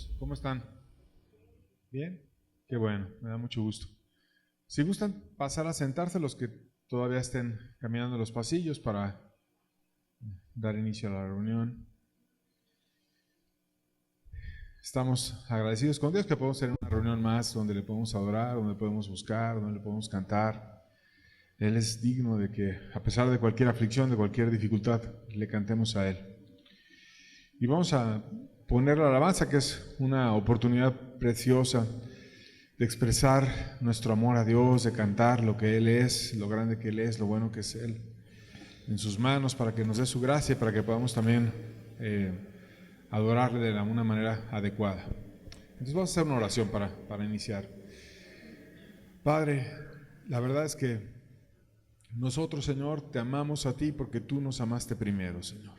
hermanos? ¿Cómo están? ¿Bien? Qué bueno, me da mucho gusto. Si gustan pasar a sentarse los que todavía estén caminando los pasillos para dar inicio a la reunión. Estamos agradecidos con Dios que podemos tener una reunión más donde le podemos adorar, donde podemos buscar, donde le podemos cantar. Él es digno de que, a pesar de cualquier aflicción, de cualquier dificultad, le cantemos a Él. Y vamos a poner la alabanza, que es una oportunidad preciosa de expresar nuestro amor a Dios, de cantar lo que Él es, lo grande que Él es, lo bueno que es Él, en sus manos, para que nos dé su gracia y para que podamos también adorarle de una manera adecuada. Entonces vamos a hacer una oración para iniciar. Padre, la verdad es que nosotros, Señor, te amamos a ti porque tú nos amaste primero, Señor.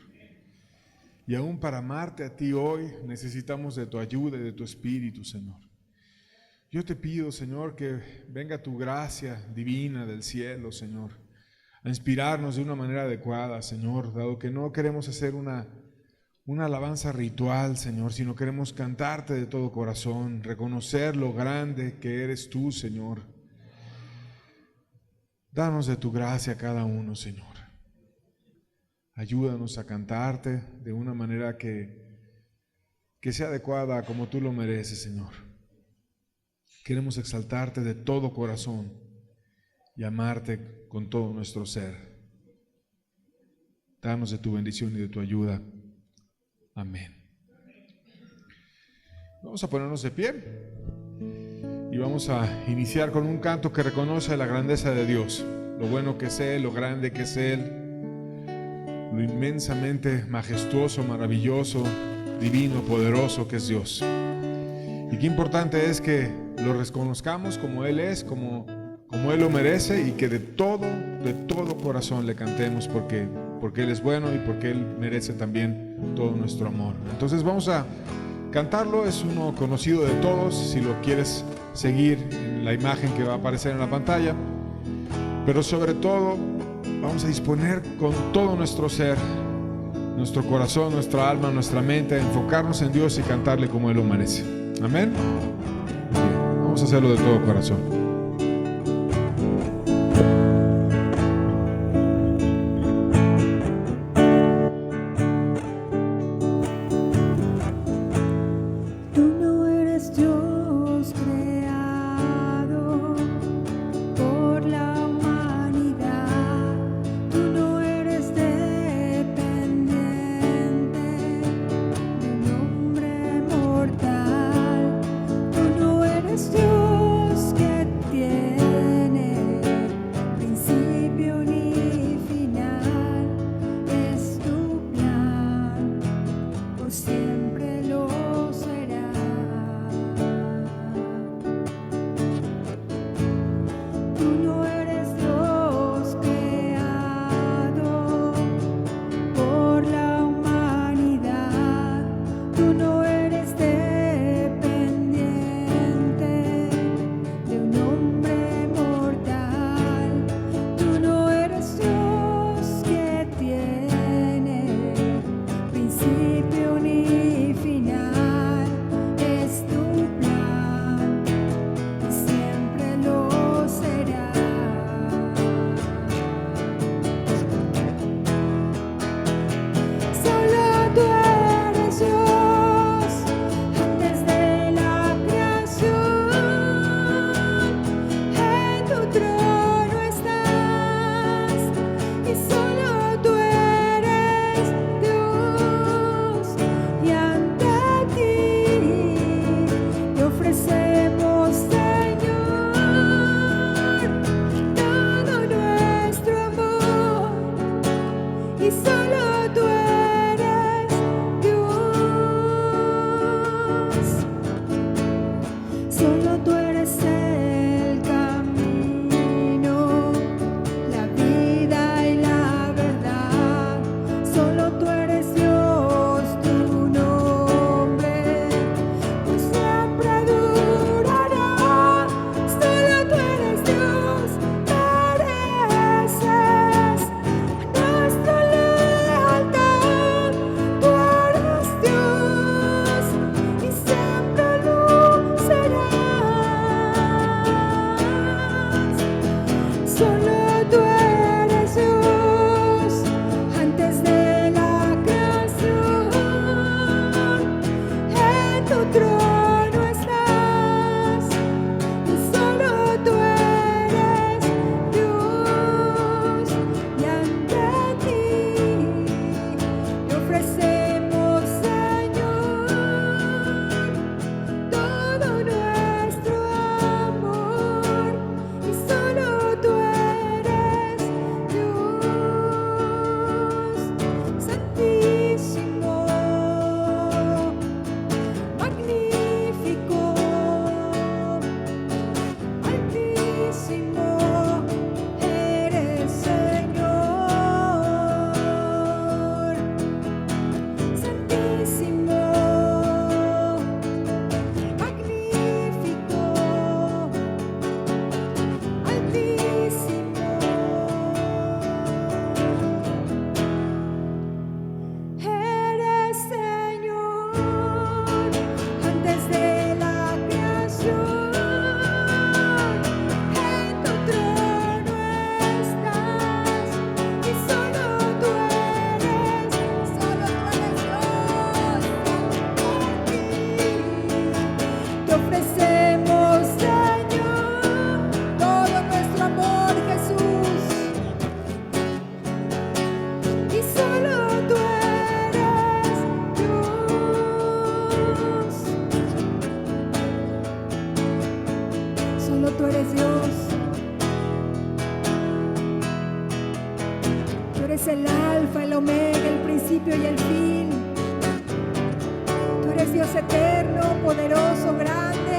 Y aún para amarte a ti hoy necesitamos de tu ayuda y de tu espíritu, Señor. Yo te pido, Señor, que venga tu gracia divina del cielo, Señor, a inspirarnos de una manera adecuada, Señor, dado que no queremos hacer una alabanza ritual, Señor, sino queremos cantarte de todo corazón, reconocer lo grande que eres tú, Señor. Danos de tu gracia a cada uno, Señor. Ayúdanos a cantarte de una manera que sea adecuada como tú lo mereces, Señor. Queremos exaltarte de todo corazón y amarte con todo nuestro ser. Danos de tu bendición y de tu ayuda. Amén. Vamos a ponernos de pie y vamos a iniciar con un canto que reconoce la grandeza de Dios, lo bueno que es Él, lo grande que es Él, lo inmensamente majestuoso, maravilloso, divino, poderoso que es Dios. Y qué importante es que lo reconozcamos como Él es, como Él lo merece, y que de todo corazón le cantemos porque Él es bueno y porque Él merece también todo nuestro amor. Entonces vamos a cantarlo, es uno conocido de todos, si lo quieres seguir en la imagen que va a aparecer en la pantalla, pero sobre todo vamos a disponer con todo nuestro ser, nuestro corazón, nuestra alma, nuestra mente, a enfocarnos en Dios y cantarle como Él lo merece. Amén. Bien, vamos a hacerlo de todo corazón. Dios que el alfa, el omega, el principio y el fin. Tú eres Dios eterno, poderoso, grande,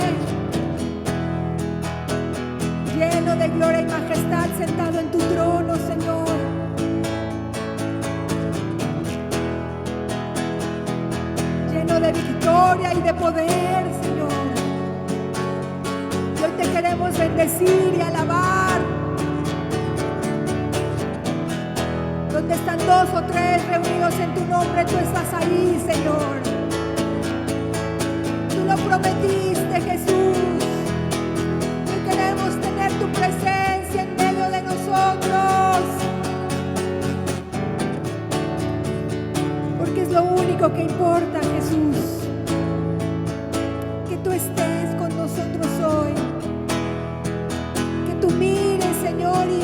lleno de gloria y majestad, sentado en tu trono, Señor. Lleno de victoria y de poder, Señor. Y hoy te queremos bendecir y alabar. Donde están dos o tres reunidos en tu nombre, tú estás ahí, Señor. Tú lo prometiste, Jesús. Hoy queremos tener tu presencia en medio de nosotros, porque es lo único que importa, Jesús. Que tú estés con nosotros hoy. Que tú mires, Señor, y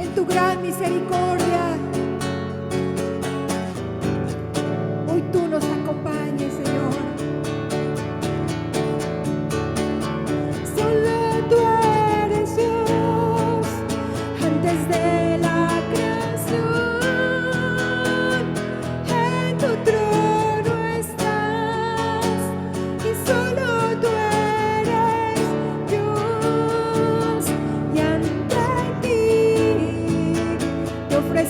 en tu gran misericordia hoy tú nos acompañes, Señor. Solo tú eres Dios antes de la creación. En tu trono estás y solo tú eres Dios. Y ante ti te ofrezco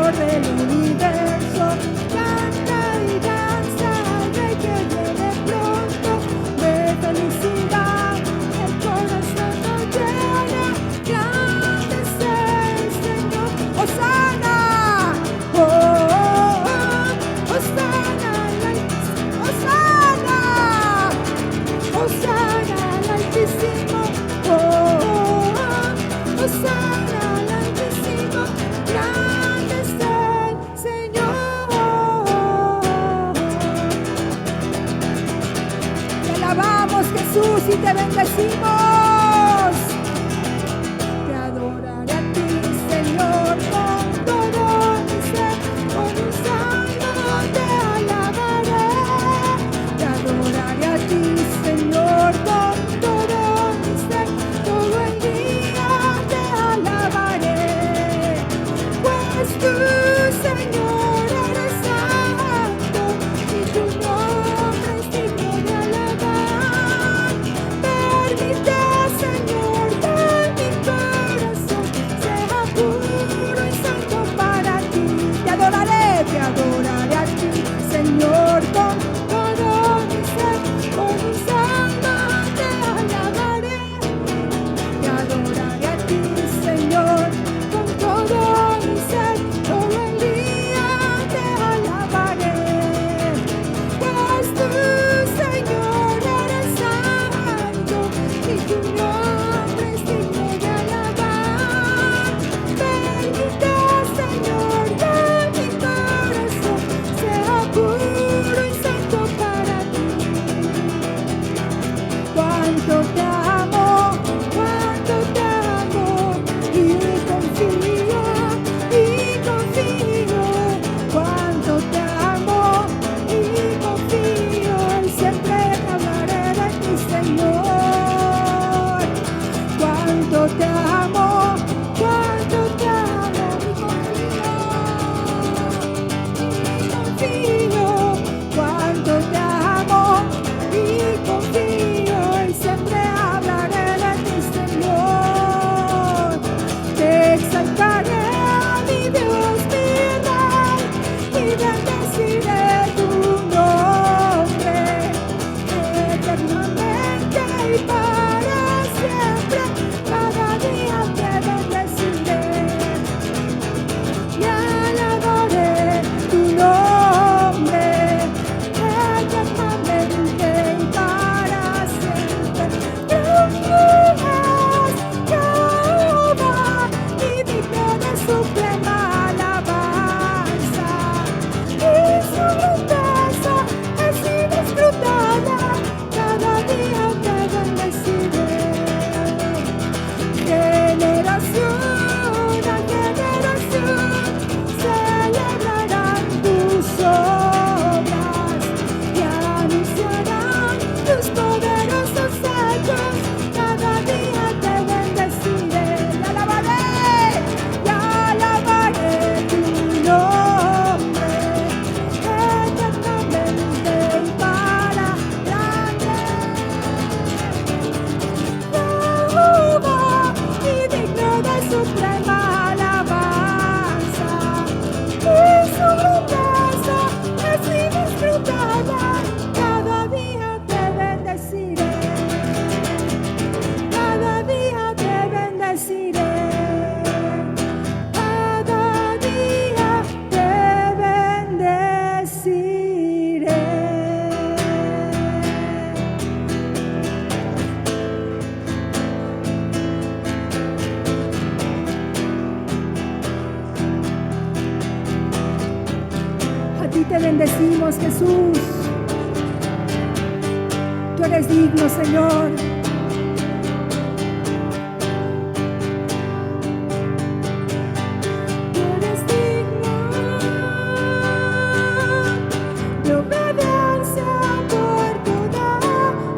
Creador del universo, canta y danza al Rey que viene pronto, de felicidad el corazón nos llena, grande es el Señor. ¡Hosana! ¡Oh, oh, oh! ¡Hosana! ¡Hosana! ¡Hosana al Altísimo! ¡Oh, oh, oh! ¡Hosana al Altísimo! ¡Grande es el Señor! Te alabamos, Jesús, y te bendecimos. Te adoraré a ti, Señor, con todo mi ser, con un salmo te alabaré. Te adoraré a ti, Señor, con todo mi ser, todo el día te alabaré. Pues tú, Señor, eres santo y tu nombre es digno de alabar. Permite, Señor, que mi corazón sea puro y santo para ti. Te adoraré a ti, Señor, con todo mi ser, con un salmo te alabaré. Te adoraré a ti, Señor, con todo mi ser, todo el día te alabaré. Pues tú, Señor, eres santo y tu nombre es digno de alabar. Permite, Señor, que mi corazón sea puro y santo para ti. Cuánto te amo, y confío, cuánto te amo y confío, y siempre hablaré de ti, Señor. Cuánto te amo y confío, cuánto te amo y confío, y siempre hablaré de ti, Señor. Te exaltaré, mi Dios, mi Rey, y bendeciré tu nombre eternamente y para siempre. Cada día te bendeciré y alabaré tu nombre eternamente y para siempre. Tú eres Jehová y digno de suprema alabanza, y su grandeza es inescrutable. Cada día te bendeciré. Generación a generación celebrarán tus obras y anunciarán tus poderosos hechos. Cada día te bendeciré. Y alabaré tu nombre eternamente y para grande. Jehová y digno de suprema alabanza, y su grandeza es inescrutable. Cada día te bendeciré, cada día te bendeciré, cada día te bendeciré. A ti te bendecimos, Jesús. Tú eres digno, Señor. Tú eres digno de obediencia por toda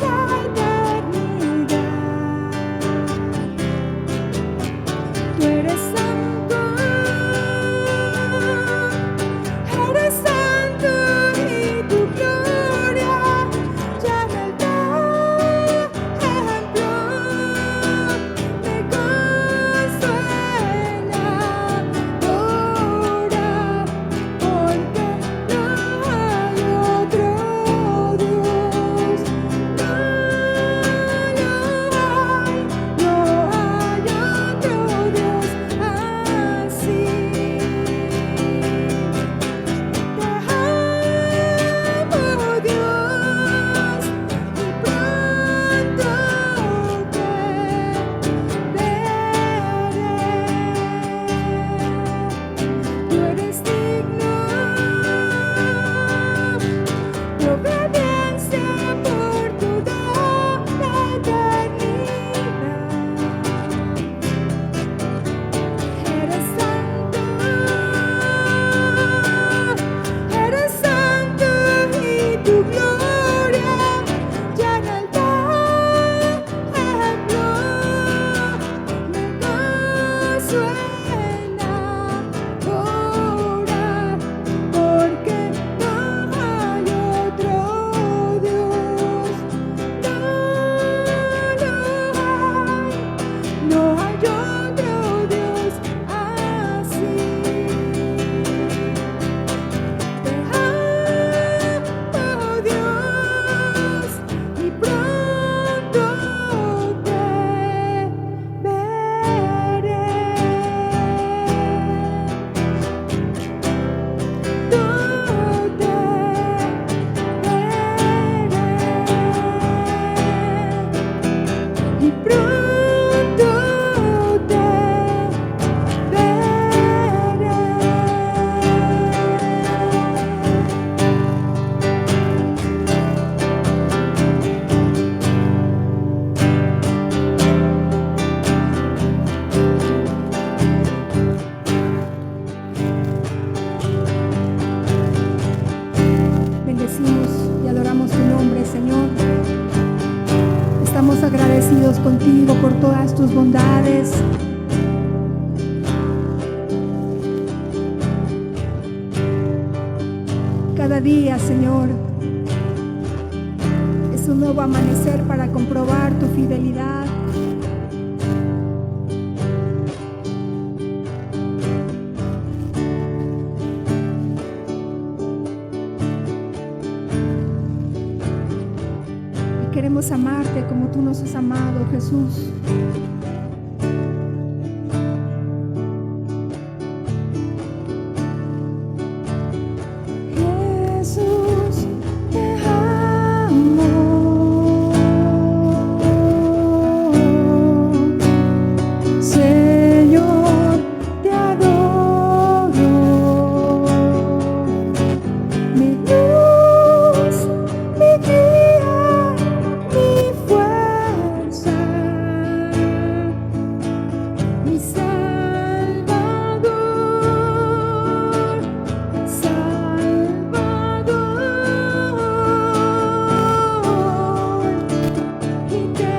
la eternidad. Tú eres santo y tu gloria llena el Contigo por todas tus bondades. Cada día, Señor, es un nuevo amanecer para comprobar tu fidelidad. Queremos amarte como tú nos has amado, Jesús. Jesús, te amo. Señor, te adoro. Mi luz, mi guía, mi fuerza, mi Salvador, y te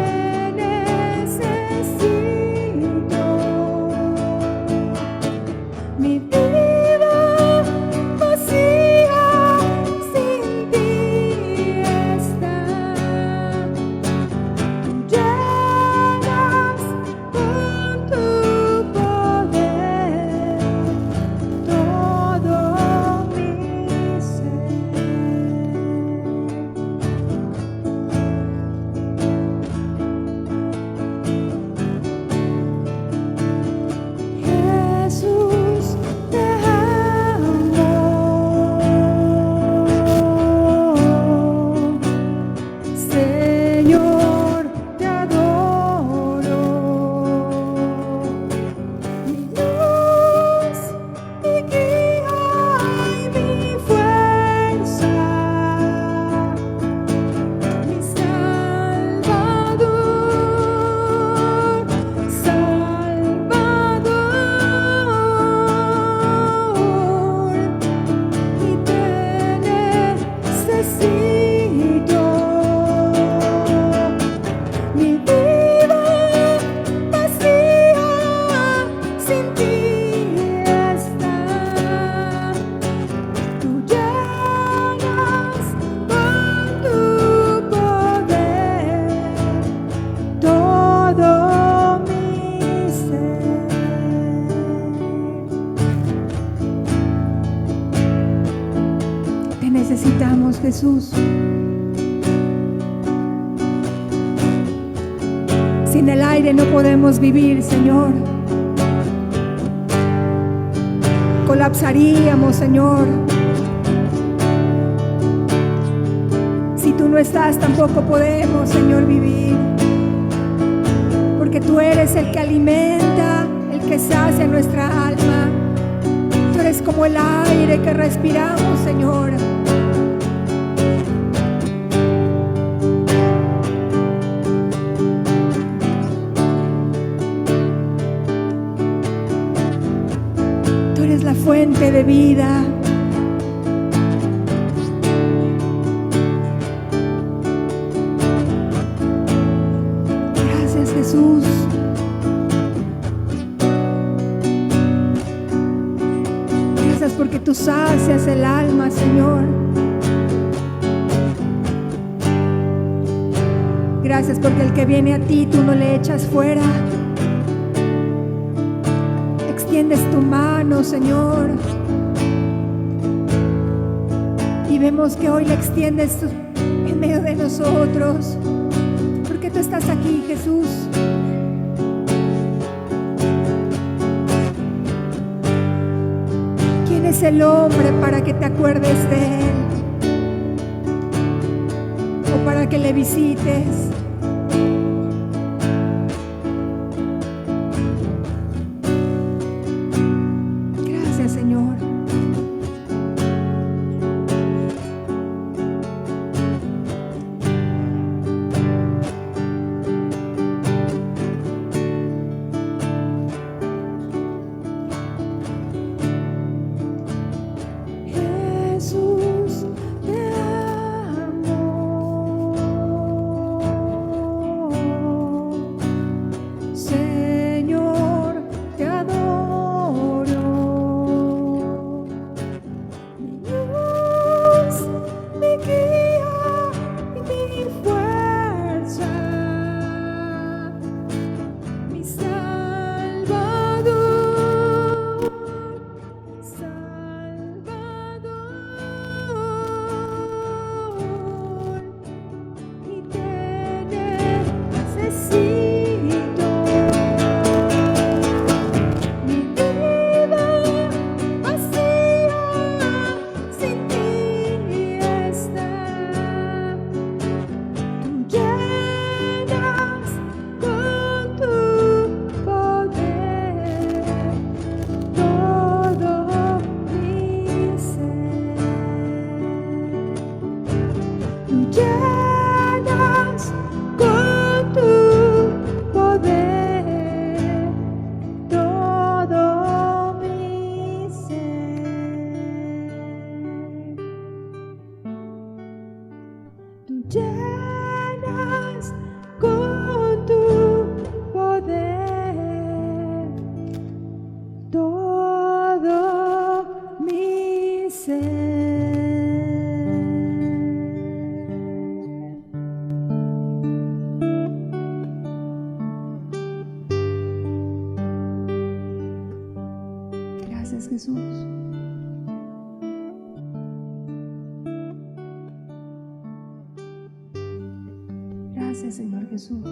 necesito. Mi vida vacía sin ti está. Llenas con tu poder todo mi ser. Jesús, te amo. Señor, te adoro. Mi luz, mi guía y mi fuerza, mi Salvador, y te necesito. Mi vida vacía sin ti está. Tú llenas con tu poder todo mi ser. Te necesitamos, Jesús. Sin el aire no podemos vivir, Señor. Colapsaríamos, Señor. Si tú no estás, tampoco podemos, Señor, vivir. Porque tú eres el que alimenta, el que sacia nuestra alma. Tú eres como el aire que respiramos, Señor. Tú eres la fuente de vida. Gracias, Jesús. Gracias porque tú sacias el alma, Señor. Gracias porque el que viene a ti tú no le echas fuera. Extiendes tu mano, Señor. Y vemos que hoy le extiendes en medio de nosotros. Porque tú estás aquí, Jesús. ¿Quién es el hombre para que te acuerdes de él? O para que le visites. Gracias, Señor. Jesús, te amo. Señor, te adoro. Mi luz, mi guía y mi fuerza, mi Salvador, y te necesito. Mi vida vacía sin ti está. Tú llenas con tu poder todo mi ser. Tú llenas con tu poder todo mi ser. Tú llenas con tu poder todo mi ser. Gracias, Jesús. Gracias, Señor Jesús.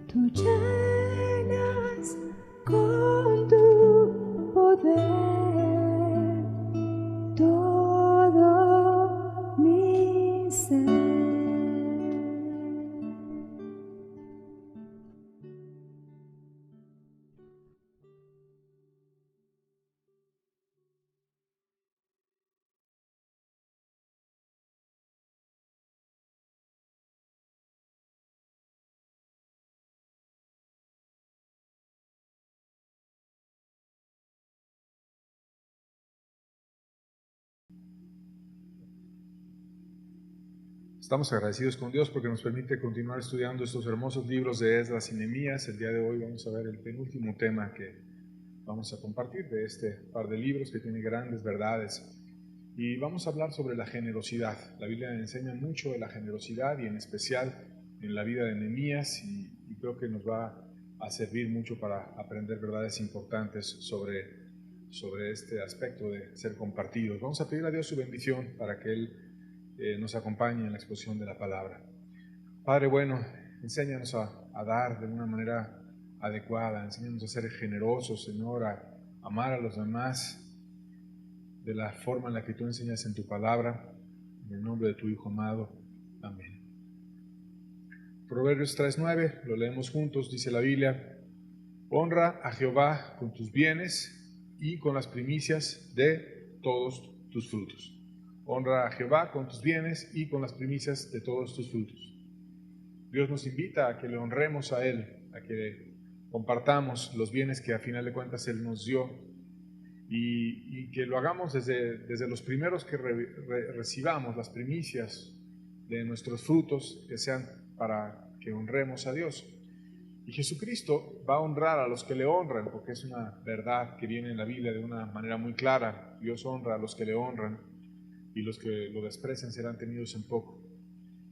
Tú llenas con tu poder todo mi ser. Estamos agradecidos con Dios porque nos permite continuar estudiando estos hermosos libros de Esdras y Nehemías. El día de hoy vamos a ver el penúltimo tema que vamos a compartir de este par de libros que tiene grandes verdades. Y vamos a hablar sobre la generosidad. La Biblia enseña mucho de la generosidad y en especial en la vida de Nehemías y creo que nos va a servir mucho para aprender verdades importantes sobre este aspecto de ser compartidos. Vamos a pedir a Dios su bendición para que Él nos acompañe en la exposición de la palabra. Padre bueno, enséñanos a dar de una manera adecuada, enséñanos a ser generosos, Señor, a amar a los demás de la forma en la que tú enseñas en tu palabra, en el nombre de tu Hijo amado. Amén. Proverbios 3:9, lo leemos juntos, dice la Biblia: honra a Jehová con tus bienes y con las primicias de todos tus frutos. Honra a Jehová con tus bienes y con las primicias de todos tus frutos. Dios nos invita a que le honremos a Él, a que compartamos los bienes que a final de cuentas Él nos dio y que lo hagamos desde los primeros que recibamos las primicias de nuestros frutos, que sean para que honremos a Dios. Y Jesucristo va a honrar a los que le honran, porque es una verdad que viene en la Biblia de una manera muy clara. Dios honra a los que le honran y los que lo desprecian serán tenidos en poco.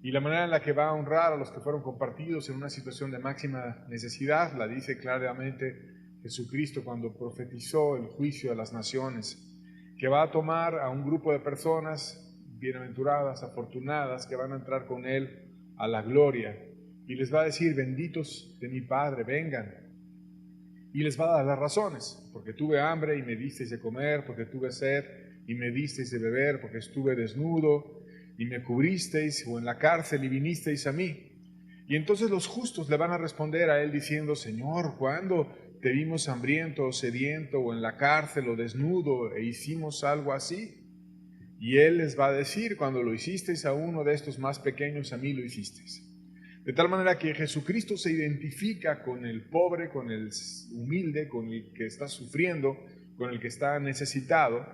Y la manera en la que va a honrar a los que fueron compartidos en una situación de máxima necesidad, la dice claramente Jesucristo cuando profetizó el juicio a las naciones, que va a tomar a un grupo de personas bienaventuradas, afortunadas, que van a entrar con Él a la gloria, y les va a decir: benditos de mi Padre, vengan. Y les va a dar las razones: porque tuve hambre y me disteis de comer, porque tuve sed y me disteis de beber, porque estuve desnudo y me cubristeis, o en la cárcel y vinisteis a mí. Y entonces los justos le van a responder a Él diciendo: Señor, ¿cuándo te vimos hambriento o sediento, o en la cárcel o desnudo, e hicimos algo así? Y Él les va a decir: cuando lo hicisteis a uno de estos más pequeños, a mí lo hicisteis. De tal manera que Jesucristo se identifica con el pobre, con el humilde, con el que está sufriendo, con el que está necesitado,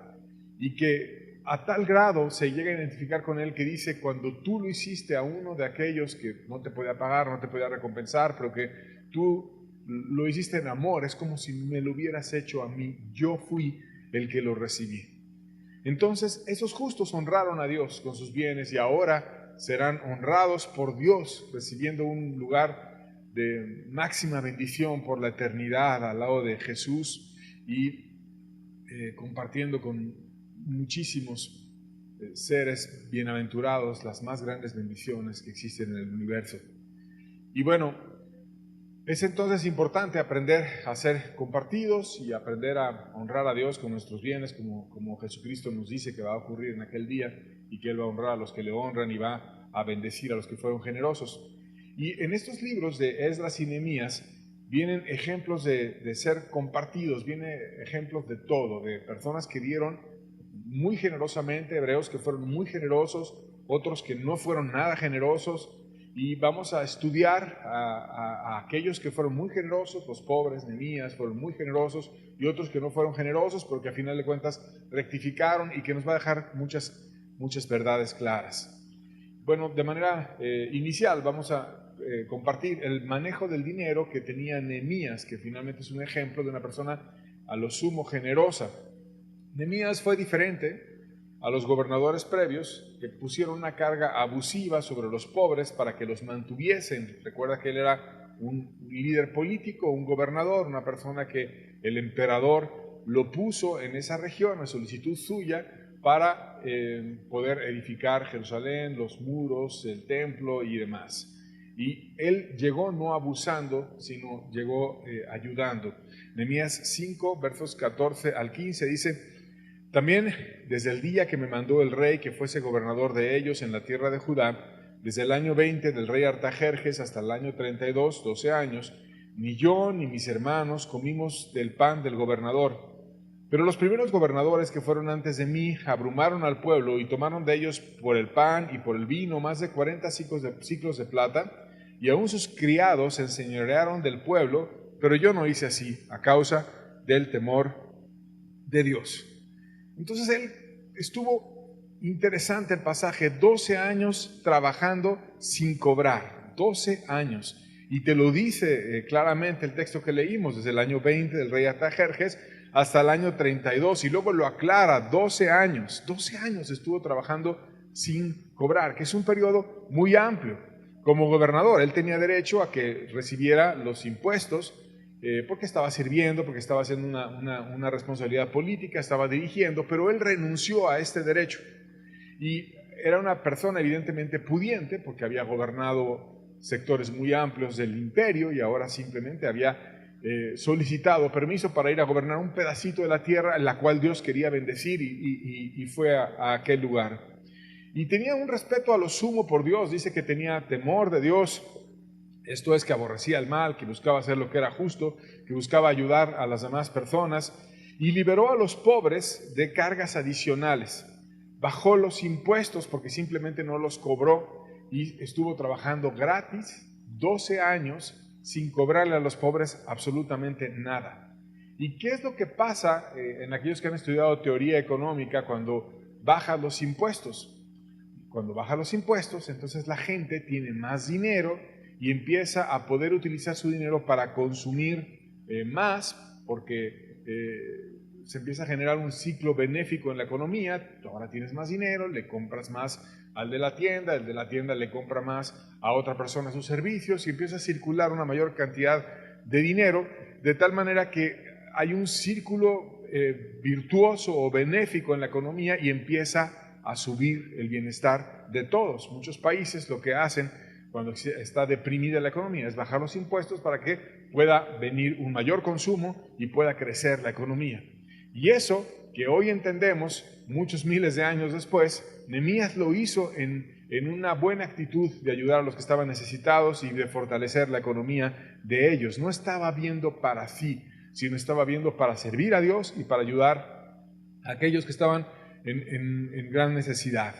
y que a tal grado se llega a identificar con Él que dice: cuando tú lo hiciste a uno de aquellos que no te podía pagar, no te podía recompensar, pero que tú lo hiciste en amor, es como si me lo hubieras hecho a mí, yo fui el que lo recibí. Entonces esos justos honraron a Dios con sus bienes y ahora serán honrados por Dios, recibiendo un lugar de máxima bendición por la eternidad al lado de Jesús y compartiendo con muchísimos seres bienaventurados las más grandes bendiciones que existen en el universo. Y bueno, es entonces importante aprender a ser compartidos y aprender a honrar a Dios con nuestros bienes, como Jesucristo nos dice que va a ocurrir en aquel día, y que Él va a honrar a los que le honran y va a bendecir a los que fueron generosos. Y en estos libros de Esdras y Nehemías vienen ejemplos de ser compartidos, vienen ejemplos de todo, de personas que dieron muy generosamente, hebreos que fueron muy generosos, otros que no fueron nada generosos. Y vamos a estudiar a aquellos que fueron muy generosos, los pobres, Nehemías, fueron muy generosos, y otros que no fueron generosos, porque a final de cuentas rectificaron, y que nos va a dejar muchas verdades claras. Bueno, de manera inicial vamos a compartir el manejo del dinero que tenía Nehemías, que finalmente es un ejemplo de una persona a lo sumo generosa. Nehemías fue diferente a los gobernadores previos, que pusieron una carga abusiva sobre los pobres para que los mantuviesen. Recuerda que él era un líder político, un gobernador, una persona que el emperador lo puso en esa región a solicitud suya para poder edificar Jerusalén, los muros, el templo y demás. Y él llegó no abusando, sino llegó ayudando. Nehemías 5, versos 14 al 15 dice: también desde el día que me mandó el rey que fuese gobernador de ellos en la tierra de Judá, desde el año 20 del rey Artajerjes hasta el año 32, 12 años, ni yo ni mis hermanos comimos del pan del gobernador. Pero los primeros gobernadores que fueron antes de mí abrumaron al pueblo y tomaron de ellos por el pan y por el vino más de 40 siclos de plata, y aún sus criados se enseñorearon del pueblo, pero yo no hice así, a causa del temor de Dios. Entonces él estuvo, interesante el pasaje, 12 años trabajando sin cobrar, 12 años. Y te lo dice claramente el texto que leímos, desde el año 20 del rey Artajerjes hasta el año 32, y luego lo aclara, 12 años estuvo trabajando sin cobrar, que es un periodo muy amplio. Como gobernador, él tenía derecho a que recibiera los impuestos, porque estaba sirviendo, porque estaba haciendo una responsabilidad política, estaba dirigiendo, pero él renunció a este derecho. Y era una persona evidentemente pudiente, porque había gobernado sectores muy amplios del imperio y ahora simplemente había solicitado permiso para ir a gobernar un pedacito de la tierra en la cual Dios quería bendecir, y fue a aquel lugar. Y tenía un respeto a lo sumo por Dios, dice que tenía temor de Dios. Esto es, que aborrecía el mal, que buscaba hacer lo que era justo, que buscaba ayudar a las demás personas, y liberó a los pobres de cargas adicionales. Bajó los impuestos porque simplemente no los cobró, y estuvo trabajando gratis 12 años sin cobrarle a los pobres absolutamente nada. ¿Y qué es lo que pasa en aquellos que han estudiado teoría económica cuando bajan los impuestos? Cuando bajan los impuestos, entonces la gente tiene más dinero y empieza a poder utilizar su dinero para consumir más, porque se empieza a generar un ciclo benéfico en la economía. Tú ahora tienes más dinero, le compras más al de la tienda, el de la tienda le compra más a otra persona sus servicios y empieza a circular una mayor cantidad de dinero, de tal manera que hay un círculo virtuoso o benéfico en la economía y empieza a subir el bienestar de todos. Muchos países lo que hacen cuando está deprimida la economía es bajar los impuestos para que pueda venir un mayor consumo y pueda crecer la economía. Y eso que hoy entendemos, muchos miles de años después, Nehemías lo hizo en una buena actitud de ayudar a los que estaban necesitados y de fortalecer la economía de ellos. No estaba viendo para sí, sino estaba viendo para servir a Dios y para ayudar a aquellos que estaban en gran necesidad.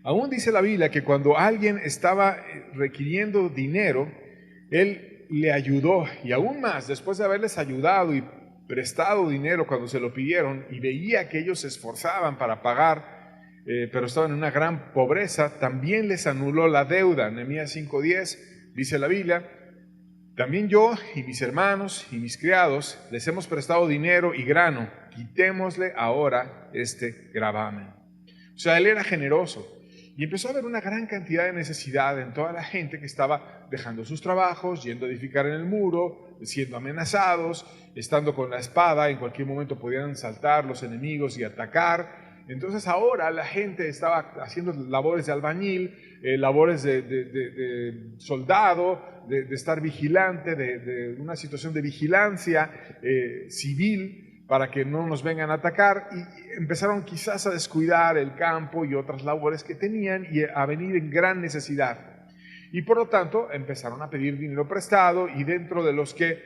Aún dice la Biblia que cuando alguien estaba requiriendo dinero, él le ayudó, y aún más, después de haberles ayudado y prestado dinero cuando se lo pidieron y veía que ellos se esforzaban para pagar, pero estaban en una gran pobreza, también les anuló la deuda. Nehemías 5:10 dice la Biblia: también yo y mis hermanos y mis criados les hemos prestado dinero y grano, quitémosle ahora este gravamen. O sea, él era generoso. Y empezó a haber una gran cantidad de necesidad en toda la gente que estaba dejando sus trabajos, yendo a edificar en el muro, siendo amenazados, estando con la espada. En cualquier momento podían saltar los enemigos y atacar. Entonces ahora la gente estaba haciendo labores de albañil, labores de soldado, de estar vigilante, de una situación de vigilancia civil, para que no nos vengan a atacar, y empezaron quizás a descuidar el campo y otras labores que tenían y a venir en gran necesidad. Y por lo tanto empezaron a pedir dinero prestado, y dentro de los que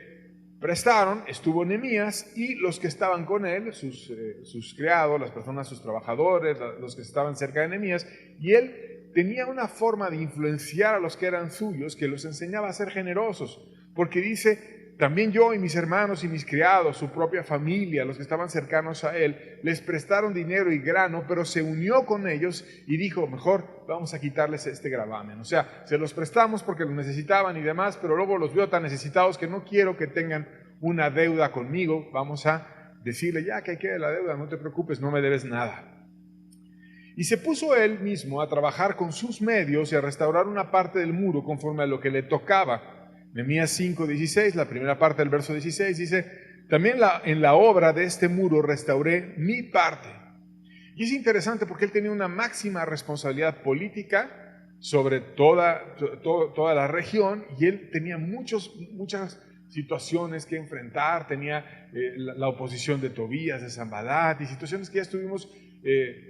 prestaron estuvo Nehemías y los que estaban con él, sus criados, las personas, sus trabajadores, los que estaban cerca de Nehemías, y él tenía una forma de influenciar a los que eran suyos que los enseñaba a ser generosos, porque dice: también yo y mis hermanos y mis criados, su propia familia, los que estaban cercanos a él, les prestaron dinero y grano, pero se unió con ellos y dijo: mejor vamos a quitarles este gravamen. O sea, se los prestamos porque lo necesitaban y demás, pero luego los veo tan necesitados que no quiero que tengan una deuda conmigo. Vamos a decirle: ya que quede la deuda, no te preocupes, no me debes nada. Y se puso él mismo a trabajar con sus medios y a restaurar una parte del muro conforme a lo que le tocaba. Nehemías 5:16, la primera parte del verso 16, dice: también en la obra de este muro restauré mi parte. Y es interesante porque él tenía una máxima responsabilidad política sobre toda la región, y él tenía muchas situaciones que enfrentar. Tenía la oposición de Tobías, de Sanballat, y situaciones que ya estuvimos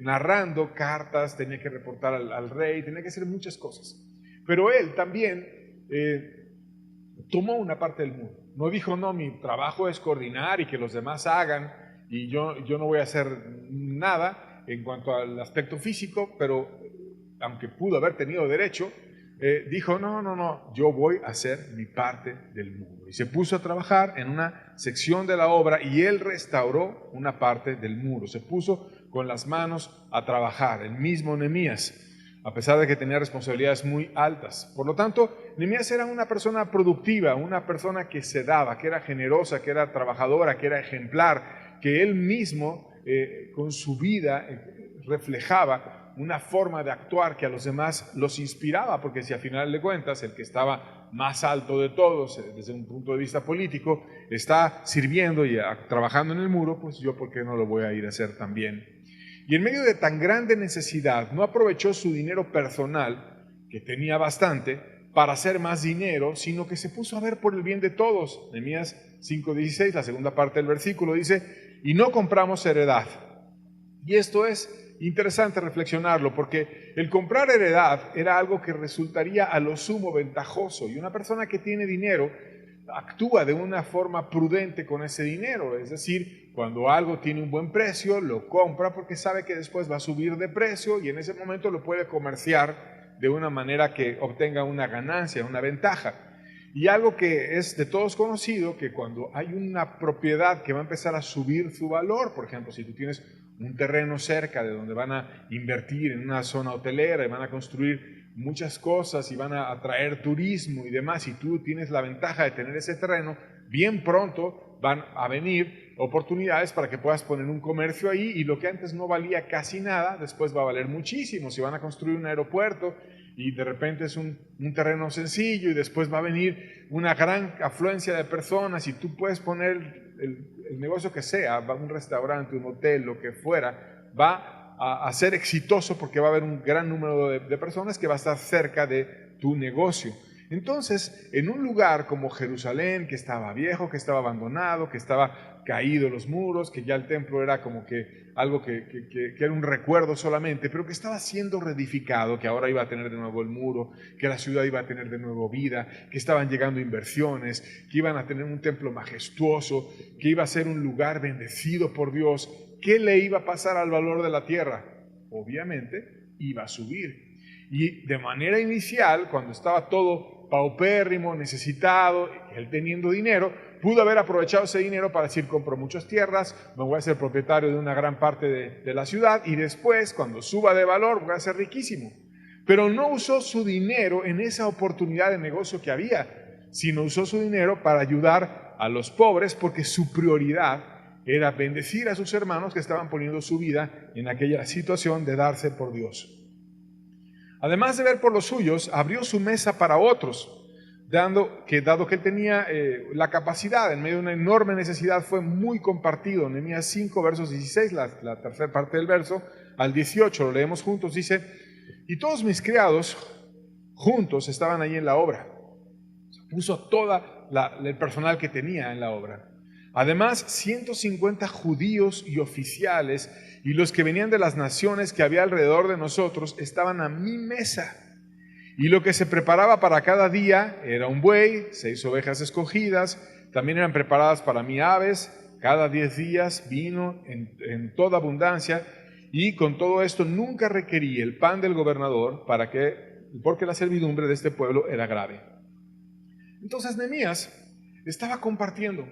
narrando, cartas, tenía que reportar al rey, tenía que hacer muchas cosas. Pero él también tomó una parte del muro. No dijo: no, mi trabajo es coordinar y que los demás hagan, y yo no voy a hacer nada en cuanto al aspecto físico, pero aunque pudo haber tenido derecho, dijo: no, yo voy a hacer mi parte del muro. Y se puso a trabajar en una sección de la obra, y él restauró una parte del muro. Se puso con las manos a trabajar, el mismo Nehemías, a pesar de que tenía responsabilidades muy altas. Por lo tanto, Nehemías era una persona productiva, una persona que se daba, que era generosa, que era trabajadora, que era ejemplar, que él mismo con su vida reflejaba una forma de actuar que a los demás los inspiraba, porque si a final de cuentas el que estaba más alto de todos desde un punto de vista político está sirviendo y trabajando en el muro, pues yo ¿por qué no lo voy a ir a hacer también? Y en medio de tan grande necesidad no aprovechó su dinero personal, que tenía bastante, para hacer más dinero, sino que se puso a ver por el bien de todos. Nehemías 5:16, la segunda parte del versículo, dice: y no compramos heredad. Y esto es interesante reflexionarlo, porque el comprar heredad era algo que resultaría a lo sumo ventajoso, y una persona que tiene dinero actúa de una forma prudente con ese dinero. Es decir, cuando algo tiene un buen precio, lo compra porque sabe que después va a subir de precio, y en ese momento lo puede comerciar de una manera que obtenga una ganancia, una ventaja. Y algo que es de todos conocido, que cuando hay una propiedad que va a empezar a subir su valor, por ejemplo, si tú tienes un terreno cerca de donde van a invertir en una zona hotelera y van a construir muchas cosas y van a atraer turismo y demás, y tú tienes la ventaja de tener ese terreno, bien pronto van a venir oportunidades para que puedas poner un comercio ahí, y lo que antes no valía casi nada, después va a valer muchísimo. Si van a construir un aeropuerto y de repente es un terreno sencillo y después va a venir una gran afluencia de personas y tú puedes poner el negocio que sea, un restaurante, un hotel, lo que fuera, va a ser exitoso porque va a haber un gran número de personas que va a estar cerca de tu negocio. Entonces, en un lugar como Jerusalén, que estaba viejo, que estaba abandonado, que estaba caído los muros, que ya el templo era como que algo que era un recuerdo solamente, pero que estaba siendo reedificado, que ahora iba a tener de nuevo el muro, que la ciudad iba a tener de nuevo vida, que estaban llegando inversiones, que iban a tener un templo majestuoso, que iba a ser un lugar bendecido por Dios. ¿Qué le iba a pasar al valor de la tierra? Obviamente iba a subir. Y de manera inicial, cuando estaba todo paupérrimo, necesitado, él teniendo dinero, pudo haber aprovechado ese dinero para decir: compro muchas tierras, me voy a ser propietario de una gran parte de la ciudad, y después, cuando suba de valor, voy a ser riquísimo. Pero no usó su dinero en esa oportunidad de negocio que había, sino usó su dinero para ayudar a los pobres, porque su prioridad era bendecir a sus hermanos que estaban poniendo su vida en aquella situación de darse por Dios. Además de ver por los suyos, abrió su mesa para otros, dado que él tenía la capacidad, en medio de una enorme necesidad, fue muy compartido. Nehemías 5, versos 16, la tercera parte del verso, al 18, lo leemos juntos, dice: y todos mis criados juntos estaban ahí en la obra. Puso todo el personal que tenía en la obra. Además, 150 judíos y oficiales y los que venían de las naciones que había alrededor de nosotros estaban a mi mesa. Y lo que se preparaba para cada día era un buey, 6 ovejas escogidas, también eran preparadas para mí aves, cada 10 días vino en toda abundancia, y con todo esto nunca requerí el pan del gobernador porque la servidumbre de este pueblo era grave. Entonces Nehemías estaba compartiendo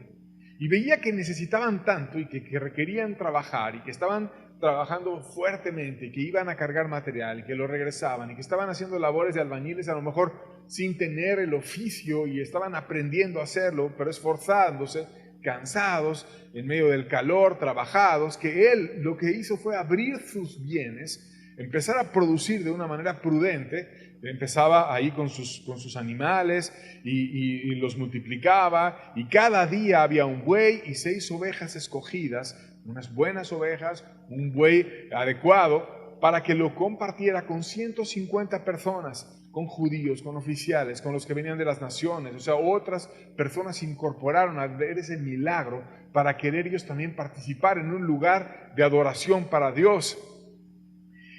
y veía que necesitaban tanto y que requerían trabajar y que estaban trabajando fuertemente y que iban a cargar material y que lo regresaban y que estaban haciendo labores de albañiles a lo mejor sin tener el oficio y estaban aprendiendo a hacerlo, pero esforzándose, cansados, en medio del calor, trabajados, que él lo que hizo fue abrir sus bienes, empezar a producir de una manera prudente. Empezaba ahí con sus animales y los multiplicaba, y cada día había un buey y 6 ovejas escogidas, unas buenas ovejas, un buey adecuado, para que lo compartiera con 150 personas, con judíos, con oficiales, con los que venían de las naciones. O sea, otras personas se incorporaron a ver ese milagro para querer ellos también participar en un lugar de adoración para Dios.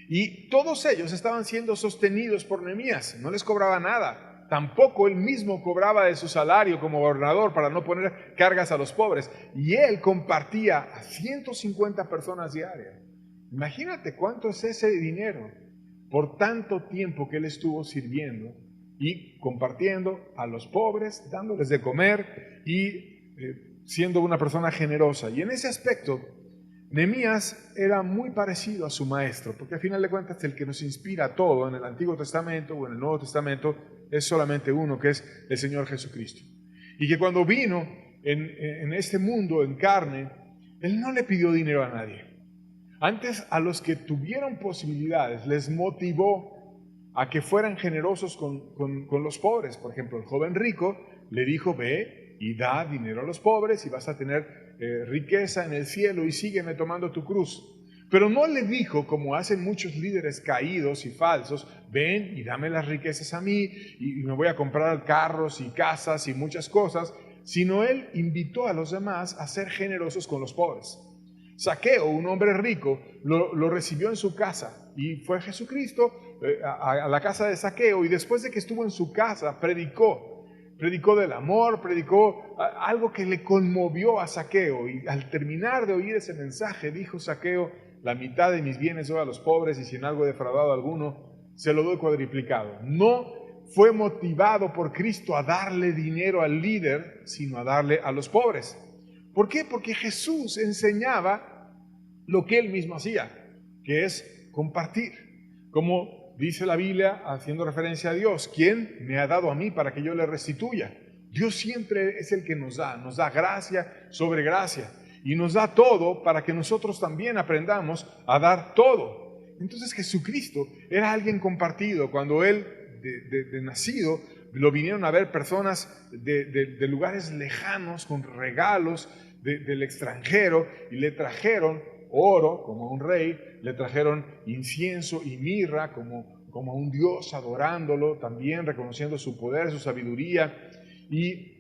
Y todos ellos estaban siendo sostenidos por Nehemías, no les cobraba nada. Tampoco él mismo cobraba de su salario como gobernador para no poner cargas a los pobres. Y él compartía a 150 personas diarias. Imagínate cuánto es ese dinero por tanto tiempo que él estuvo sirviendo y compartiendo a los pobres, dándoles de comer y siendo una persona generosa. Y en ese aspecto, Nehemías era muy parecido a su maestro, porque al final de cuentas el que nos inspira todo en el Antiguo Testamento o en el Nuevo Testamento es solamente uno, que es el Señor Jesucristo. Y que cuando vino en este mundo en carne, Él no le pidió dinero a nadie. Antes, a los que tuvieron posibilidades les motivó a que fueran generosos con los pobres. Por ejemplo, el joven rico le dijo: ve y da dinero a los pobres y vas a tener riqueza en el cielo, y sígueme tomando tu cruz. Pero no le dijo, como hacen muchos líderes caídos y falsos: ven y dame las riquezas a mí y me voy a comprar carros y casas y muchas cosas, sino él invitó a los demás a ser generosos con los pobres. Zaqueo, un hombre rico, lo recibió en su casa, y fue Jesucristo a la casa de Zaqueo, y después de que estuvo en su casa predicó del amor, predicó algo que le conmovió a Zaqueo, y al terminar de oír ese mensaje dijo Zaqueo: la mitad de mis bienes doy a los pobres, y si en algo he defraudado a alguno, se lo doy cuadriplicado. No fue motivado por Cristo a darle dinero al líder, sino a darle a los pobres. ¿Por qué? Porque Jesús enseñaba lo que él mismo hacía, que es compartir. Como dice la Biblia, haciendo referencia a Dios, ¿quién me ha dado a mí para que yo le restituya? Dios siempre es el que nos da gracia sobre gracia y nos da todo para que nosotros también aprendamos a dar todo. Entonces Jesucristo era alguien compartido. Cuando Él, de nacido, lo vinieron a ver personas de lugares lejanos con regalos del extranjero y le trajeron oro como un rey, le trajeron incienso y mirra como un Dios, adorándolo, también reconociendo su poder, su sabiduría. Y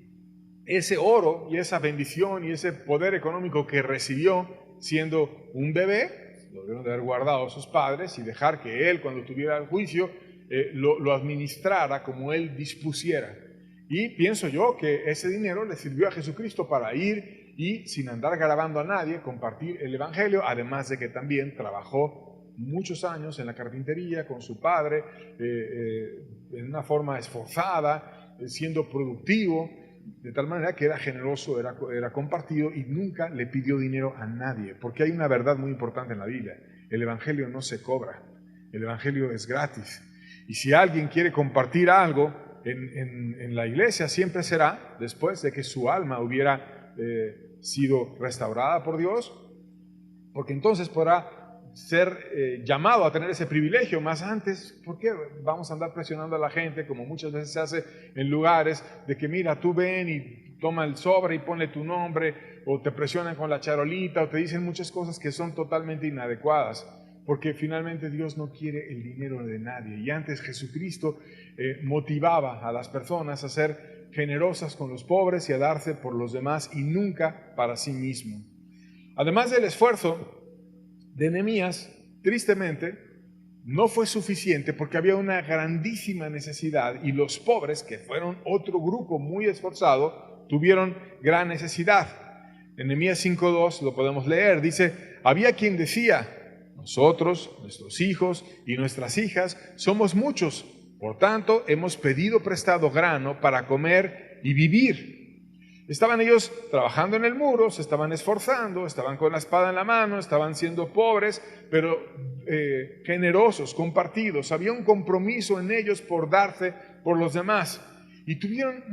ese oro y esa bendición y ese poder económico que recibió siendo un bebé, lo debieron de haber guardado sus padres y dejar que él, cuando tuviera el juicio, lo administrara como él dispusiera. Y pienso yo que ese dinero le sirvió a Jesucristo para ir y, sin andar grabando a nadie, compartir el evangelio, además de que también trabajó muchos años en la carpintería con su padre, en una forma esforzada, siendo productivo, de tal manera que era generoso, era compartido y nunca le pidió dinero a nadie, porque hay una verdad muy importante en la Biblia: el evangelio no se cobra, el evangelio es gratis. Y si alguien quiere compartir algo en la iglesia, siempre será después de que su alma hubiera sido restaurada por Dios, porque entonces podrá ser llamado a tener ese privilegio. Más antes, ¿por qué vamos a andar presionando a la gente, como muchas veces se hace en lugares, de que mira, tú ven y toma el sobre y ponle tu nombre, o te presionan con la charolita, o te dicen muchas cosas que son totalmente inadecuadas? Porque finalmente Dios no quiere el dinero de nadie. Y antes Jesucristo motivaba a las personas a ser generosas con los pobres y a darse por los demás y nunca para sí mismo. Además del esfuerzo de Nehemías, tristemente, no fue suficiente porque había una grandísima necesidad y los pobres, que fueron otro grupo muy esforzado, tuvieron gran necesidad. En Nehemías 5:2 lo podemos leer, dice: había quien decía: nosotros, nuestros hijos y nuestras hijas somos muchos, por tanto hemos pedido prestado grano para comer y vivir. Estaban ellos trabajando en el muro, se estaban esforzando, estaban con la espada en la mano, estaban siendo pobres, pero generosos, compartidos. Había un compromiso en ellos por darse por los demás. Y tuvieron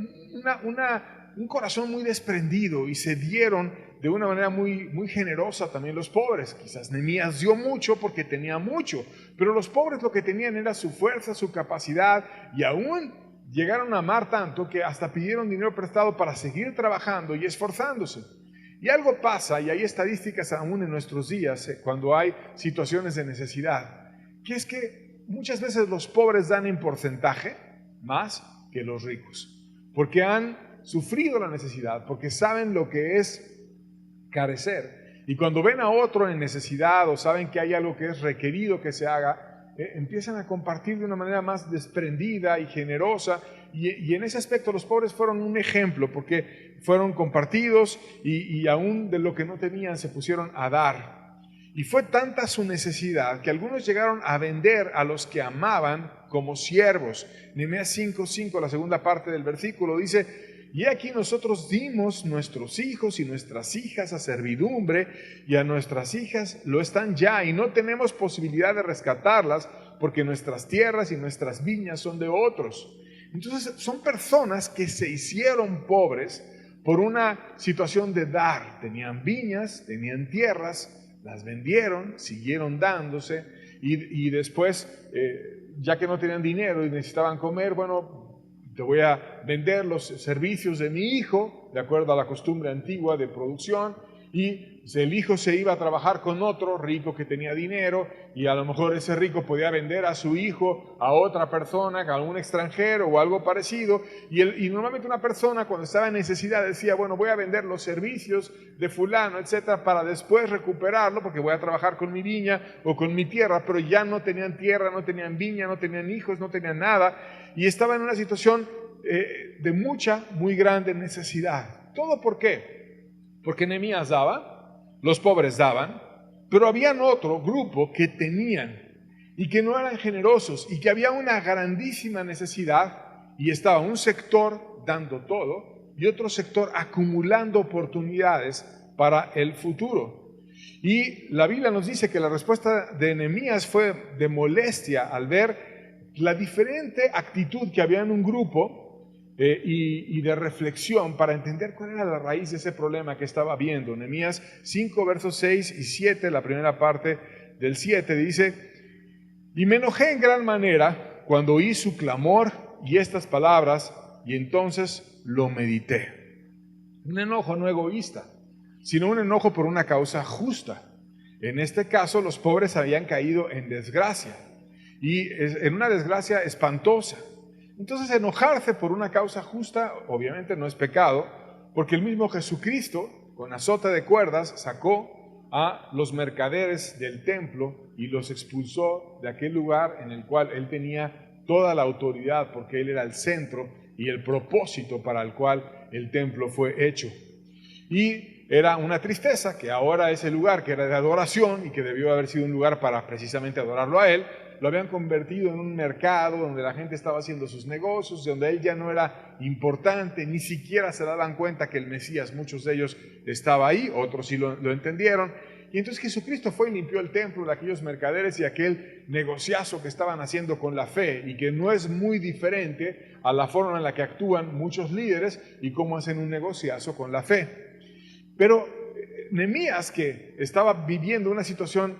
un corazón muy desprendido y se dieron de una manera muy, muy generosa también los pobres. Quizás Nehemías dio mucho porque tenía mucho, pero los pobres lo que tenían era su fuerza, su capacidad, y aún llegaron a amar tanto que hasta pidieron dinero prestado para seguir trabajando y esforzándose. Y algo pasa, y hay estadísticas aún en nuestros días, cuando hay situaciones de necesidad, que es que muchas veces los pobres dan en porcentaje más que los ricos, porque han sufrido la necesidad, porque saben lo que es carecer. Y cuando ven a otro en necesidad o saben que hay algo que es requerido que se haga, empiezan a compartir de una manera más desprendida y generosa, y en ese aspecto los pobres fueron un ejemplo, porque fueron compartidos y aún de lo que no tenían se pusieron a dar. Y fue tanta su necesidad que algunos llegaron a vender a los que amaban como siervos. Nehemías 5:5, la segunda parte del versículo, dice: y aquí nosotros dimos nuestros hijos y nuestras hijas a servidumbre, y a nuestras hijas lo están ya, y no tenemos posibilidad de rescatarlas, porque nuestras tierras y nuestras viñas son de otros. Entonces son personas que se hicieron pobres por una situación de dar. Tenían viñas, tenían tierras, las vendieron, siguieron dándose, y después, ya que no tenían dinero y necesitaban comer, bueno, te voy a vender los servicios de mi hijo, de acuerdo a la costumbre antigua de producción, y el hijo se iba a trabajar con otro rico que tenía dinero, y a lo mejor ese rico podía vender a su hijo a otra persona, a algún extranjero o algo parecido, y normalmente una persona cuando estaba en necesidad decía: bueno, voy a vender los servicios de fulano, etcétera, para después recuperarlo, porque voy a trabajar con mi viña o con mi tierra. Pero ya no tenían tierra, no tenían viña, no tenían hijos, no tenían nada, y estaban en una situación de mucha, muy grande necesidad. ¿Todo por qué? Porque Nehemías daba, los pobres daban, pero habían otro grupo que tenían y que no eran generosos, y que había una grandísima necesidad, y estaba un sector dando todo y otro sector acumulando oportunidades para el futuro. Y la Biblia nos dice que la respuesta de Nehemías fue de molestia al ver la diferente actitud que había en un grupo y de reflexión para entender cuál era la raíz de ese problema que estaba viendo. Nehemías 5, versos 6 y 7, la primera parte del 7 dice: y me enojé en gran manera cuando oí su clamor y estas palabras, y entonces lo medité. Un enojo no egoísta, sino un enojo por una causa justa. En este caso, los pobres habían caído en desgracia, y en una desgracia espantosa. Entonces, enojarse por una causa justa obviamente no es pecado, porque el mismo Jesucristo, con azote de cuerdas, sacó a los mercaderes del templo y los expulsó de aquel lugar en el cual él tenía toda la autoridad, porque él era el centro y el propósito para el cual el templo fue hecho. Y era una tristeza que ahora ese lugar que era de adoración y que debió haber sido un lugar para precisamente adorarlo a él, lo habían convertido en un mercado donde la gente estaba haciendo sus negocios, donde él ya no era importante, ni siquiera se daban cuenta que el Mesías, muchos de ellos, estaba ahí, otros sí lo entendieron. Y entonces Jesucristo fue y limpió el templo de aquellos mercaderes y aquel negociazo que estaban haciendo con la fe, y que no es muy diferente a la forma en la que actúan muchos líderes y cómo hacen un negociazo con la fe. Pero Nehemías, que estaba viviendo una situación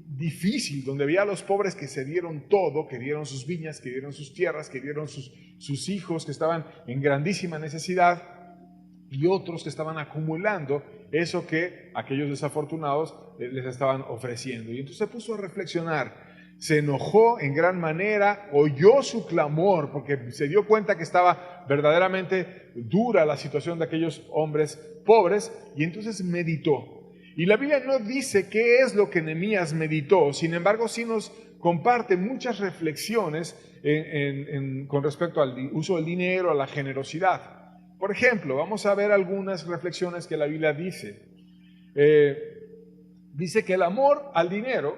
difícil, donde veía a los pobres que se dieron todo, que dieron sus viñas, que dieron sus tierras, que dieron sus hijos, que estaban en grandísima necesidad, y otros que estaban acumulando eso que aquellos desafortunados les estaban ofreciendo. Y entonces se puso a reflexionar, se enojó en gran manera, oyó su clamor, porque se dio cuenta que estaba verdaderamente dura la situación de aquellos hombres pobres, y entonces meditó. Y la Biblia no dice qué es lo que Nehemías meditó, sin embargo sí nos comparte muchas reflexiones con respecto al uso del dinero, a la generosidad. Por ejemplo, vamos a ver algunas reflexiones que la Biblia dice. Dice que el amor al dinero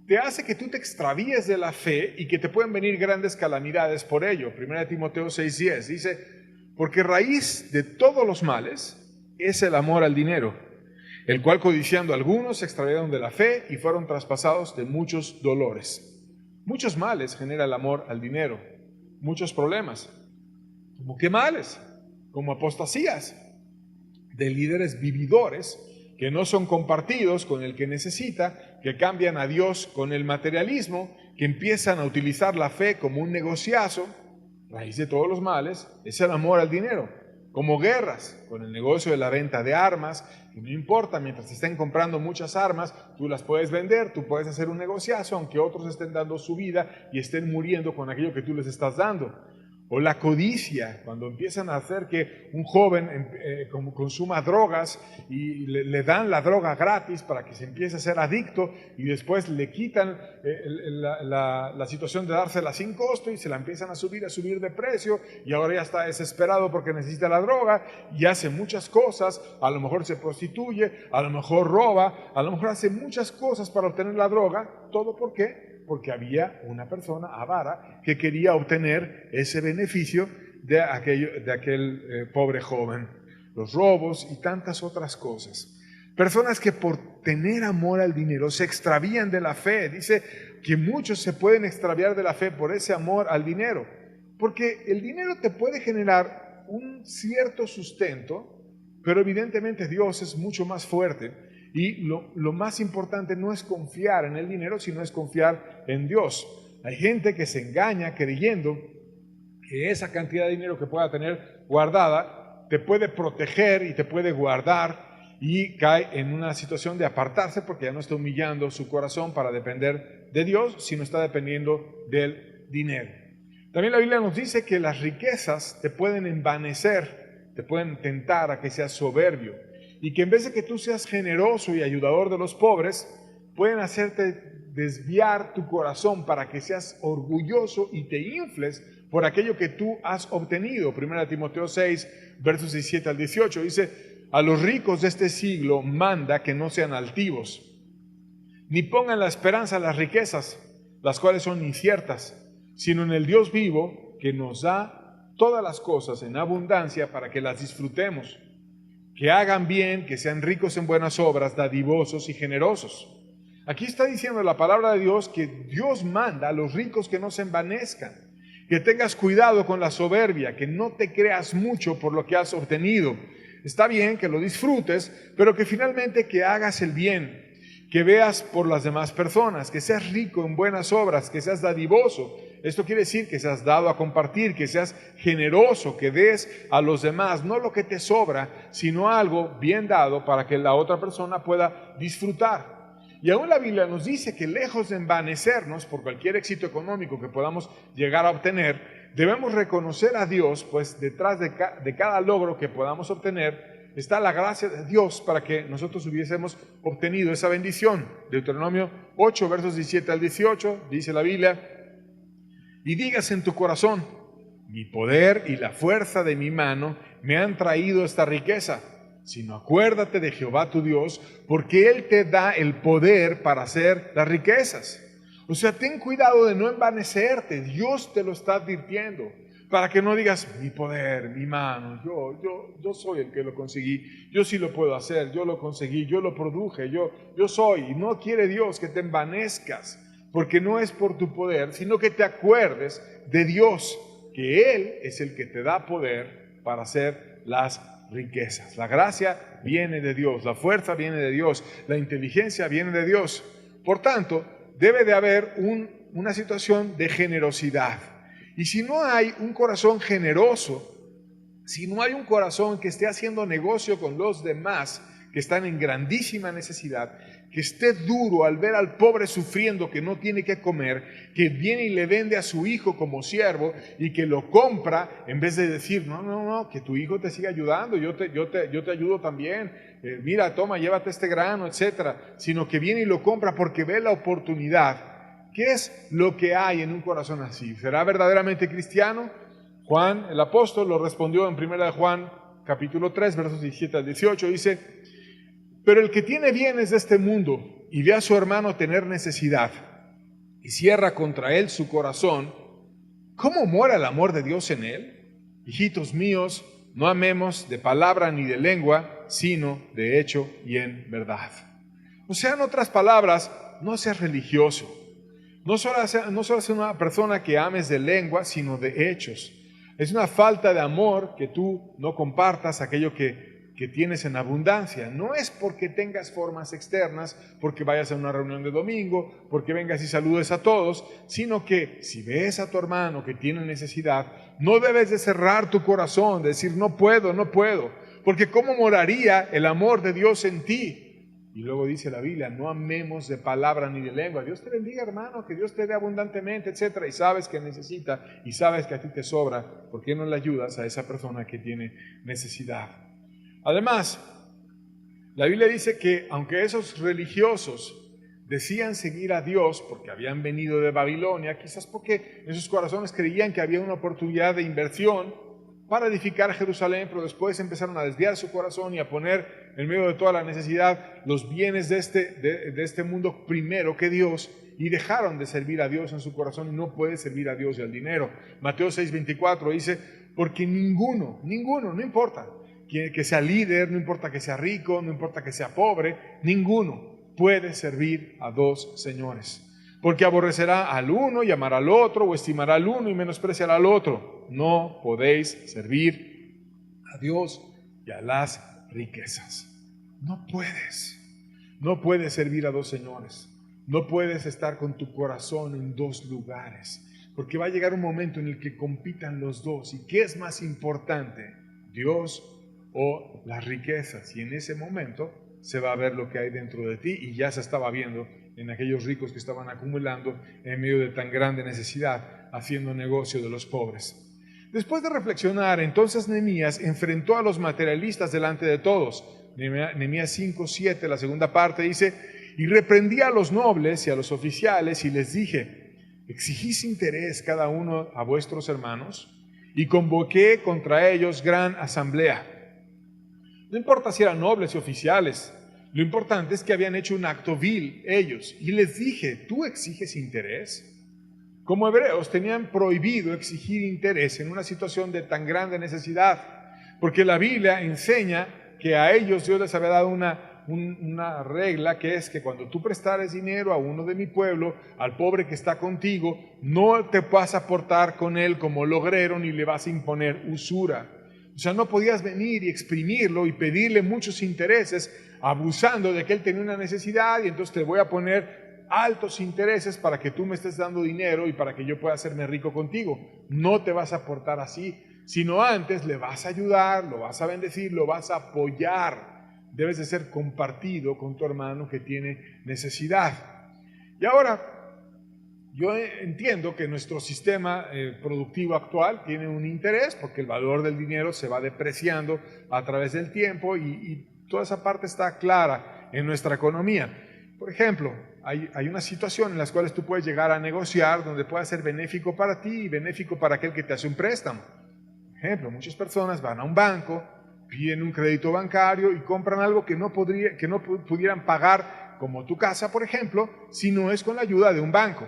te hace que tú te extravíes de la fe y que te pueden venir grandes calamidades por ello. 1 Timoteo 6:10 dice: porque raíz de todos los males es el amor al dinero, el cual codiciando algunos se extraviaron de la fe y fueron traspasados de muchos dolores. Muchos males genera el amor al dinero, muchos problemas. ¿Cómo qué males? Como apostasías de líderes vividores que no son compartidos con el que necesita, que cambian a Dios con el materialismo, que empiezan a utilizar la fe como un negociazo. Raíz de todos los males es el amor al dinero. Como guerras, con el negocio de la venta de armas, que no importa, mientras te estén comprando muchas armas, tú las puedes vender, tú puedes hacer un negociazo, aunque otros estén dando su vida y estén muriendo con aquello que tú les estás dando. O la codicia, cuando empiezan a hacer que un joven consuma drogas y le dan la droga gratis para que se empiece a ser adicto, y después le quitan la situación de dársela sin costo y se la empiezan a subir de precio, y ahora ya está desesperado porque necesita la droga y hace muchas cosas. A lo mejor se prostituye, a lo mejor roba, a lo mejor hace muchas cosas para obtener la droga. ¿Todo por qué? Porque había una persona avara que quería obtener ese beneficio de aquel pobre joven. Los robos y tantas otras cosas. Personas que por tener amor al dinero se extravían de la fe. Dice que muchos se pueden extraviar de la fe por ese amor al dinero. Porque el dinero te puede generar un cierto sustento, pero evidentemente Dios es mucho más fuerte. Y lo más importante no es confiar en el dinero, sino es confiar en Dios. Hay gente que se engaña creyendo que esa cantidad de dinero que pueda tener guardada te puede proteger y te puede guardar, y cae en una situación de apartarse porque ya no está humillando su corazón para depender de Dios, sino está dependiendo del dinero. También la Biblia nos dice que las riquezas te pueden envanecer, te pueden tentar a que seas soberbio. Y que en vez de que tú seas generoso y ayudador de los pobres, pueden hacerte desviar tu corazón para que seas orgulloso y te infles por aquello que tú has obtenido. 1 Timoteo 6, versos 17 al 18, dice: a los ricos de este siglo manda que no sean altivos, ni pongan la esperanza en las riquezas, las cuales son inciertas, sino en el Dios vivo, que nos da todas las cosas en abundancia para que las disfrutemos. Que hagan bien, que sean ricos en buenas obras, dadivosos y generosos, Aquí está diciendo la palabra de Dios que Dios manda a los ricos que no se envanezcan, que tengas cuidado con la soberbia, que no te creas mucho por lo que has obtenido. Está bien que lo disfrutes, pero que finalmente que hagas el bien, que veas por las demás personas, que seas rico en buenas obras, que seas dadivoso. Esto quiere decir que seas dado a compartir, que seas generoso, que des a los demás, no lo que te sobra, sino algo bien dado para que la otra persona pueda disfrutar. Y aún la Biblia nos dice que lejos de envanecernos por cualquier éxito económico que podamos llegar a obtener, debemos reconocer a Dios, pues detrás de cada logro que podamos obtener está la gracia de Dios para que nosotros hubiésemos obtenido esa bendición. Deuteronomio 8, versos 17 al 18, dice la Biblia: y digas en tu corazón, mi poder y la fuerza de mi mano me han traído esta riqueza, sino acuérdate de Jehová tu Dios, porque Él te da el poder para hacer las riquezas. O sea, ten cuidado de no envanecerte, Dios te lo está advirtiendo, para que no digas, mi poder, mi mano, yo soy el que lo conseguí, yo sí lo puedo hacer, yo lo conseguí, yo lo produje, yo soy. Y no quiere Dios que te envanezcas, porque no es por tu poder, sino que te acuerdes de Dios, que Él es el que te da poder para hacer las riquezas. La gracia viene de Dios, la fuerza viene de Dios, la inteligencia viene de Dios. Por tanto, debe de haber una situación de generosidad. Y si no hay un corazón generoso, si no hay un corazón que esté haciendo negocio con los demás, que están en grandísima necesidad, que esté duro al ver al pobre sufriendo, que no tiene que comer, que viene y le vende a su hijo como siervo y que lo compra, en vez de decir, no, que tu hijo te siga ayudando, yo te ayudo también, mira, toma, llévate este grano, etcétera, sino que viene y lo compra porque ve la oportunidad. ¿Qué es lo que hay en un corazón así? ¿Será verdaderamente cristiano? Juan, el apóstol, lo respondió en 1 Juan, capítulo 3, versos 17 al 18, dice: pero el que tiene bienes de este mundo y ve a su hermano tener necesidad y cierra contra él su corazón, ¿cómo mora el amor de Dios en él? Hijitos míos, no amemos de palabra ni de lengua, sino de hecho y en verdad. O sea, en otras palabras, no seas religioso. No solo seas una persona que ames de lengua, sino de hechos. Es una falta de amor que tú no compartas aquello que tienes en abundancia. No es porque tengas formas externas, porque vayas a una reunión de domingo, porque vengas y saludes a todos, sino que si ves a tu hermano que tiene necesidad, no debes de cerrar tu corazón, de decir no puedo, porque ¿cómo moraría el amor de Dios en ti? Y luego dice la Biblia, no amemos de palabra ni de lengua. Dios te bendiga, hermano, que Dios te dé abundantemente, etcétera. Y sabes que necesita y sabes que a ti te sobra. ¿Por qué no le ayudas a esa persona que tiene necesidad? Además, la Biblia dice que aunque esos religiosos decían seguir a Dios porque habían venido de Babilonia, quizás porque en sus corazones creían que había una oportunidad de inversión para edificar Jerusalén, pero después empezaron a desviar su corazón y a poner en medio de toda la necesidad los bienes de este mundo primero que Dios, y dejaron de servir a Dios en su corazón, y no puede servir a Dios y al dinero. Mateo 6:24 dice, porque ninguno, no importa que sea líder, no importa que sea rico, no importa que sea pobre, ninguno puede servir a dos señores. Porque aborrecerá al uno y amará al otro, o estimará al uno y menospreciará al otro. No podéis servir a Dios y a las riquezas. No puedes servir a dos señores. No puedes estar con tu corazón en dos lugares. Porque va a llegar un momento en el que compitan los dos. ¿Y qué es más importante? ¿Dios o las riquezas? Y en ese momento se va a ver lo que hay dentro de ti, y ya se estaba viendo en aquellos ricos que estaban acumulando en medio de tan grande necesidad, haciendo negocio de los pobres. Después de reflexionar, entonces Nehemías enfrentó a los materialistas delante de todos. Nehemías 5:7, la segunda parte, dice: y reprendí a los nobles y a los oficiales y les dije: ¿exigís interés cada uno a vuestros hermanos? Y convoqué contra ellos gran asamblea. No importa si eran nobles y oficiales, lo importante es que habían hecho un acto vil ellos. Y les dije: ¿tú exiges interés? Como hebreos tenían prohibido exigir interés en una situación de tan grande necesidad, porque la Biblia enseña que a ellos Dios les había dado una una regla que es que cuando tú prestares dinero a uno de mi pueblo, al pobre que está contigo, no te vas a portar con él como logrero ni le vas a imponer usura. O sea, no podías venir y exprimirlo y pedirle muchos intereses abusando de que él tenía una necesidad y entonces te voy a poner altos intereses para que tú me estés dando dinero y para que yo pueda hacerme rico contigo. No te vas a portar así, sino antes le vas a ayudar, lo vas a bendecir, lo vas a apoyar. Debes de ser compartido con tu hermano que tiene necesidad. Y ahora, yo entiendo que nuestro sistema productivo actual tiene un interés porque el valor del dinero se va depreciando a través del tiempo y toda esa parte está clara en nuestra economía. Por ejemplo, hay una situación en la cual tú puedes llegar a negociar donde pueda ser benéfico para ti y benéfico para aquel que te hace un préstamo. Por ejemplo, muchas personas van a un banco, piden un crédito bancario y compran algo que no pudieran pagar, como tu casa, por ejemplo, si no es con la ayuda de un banco.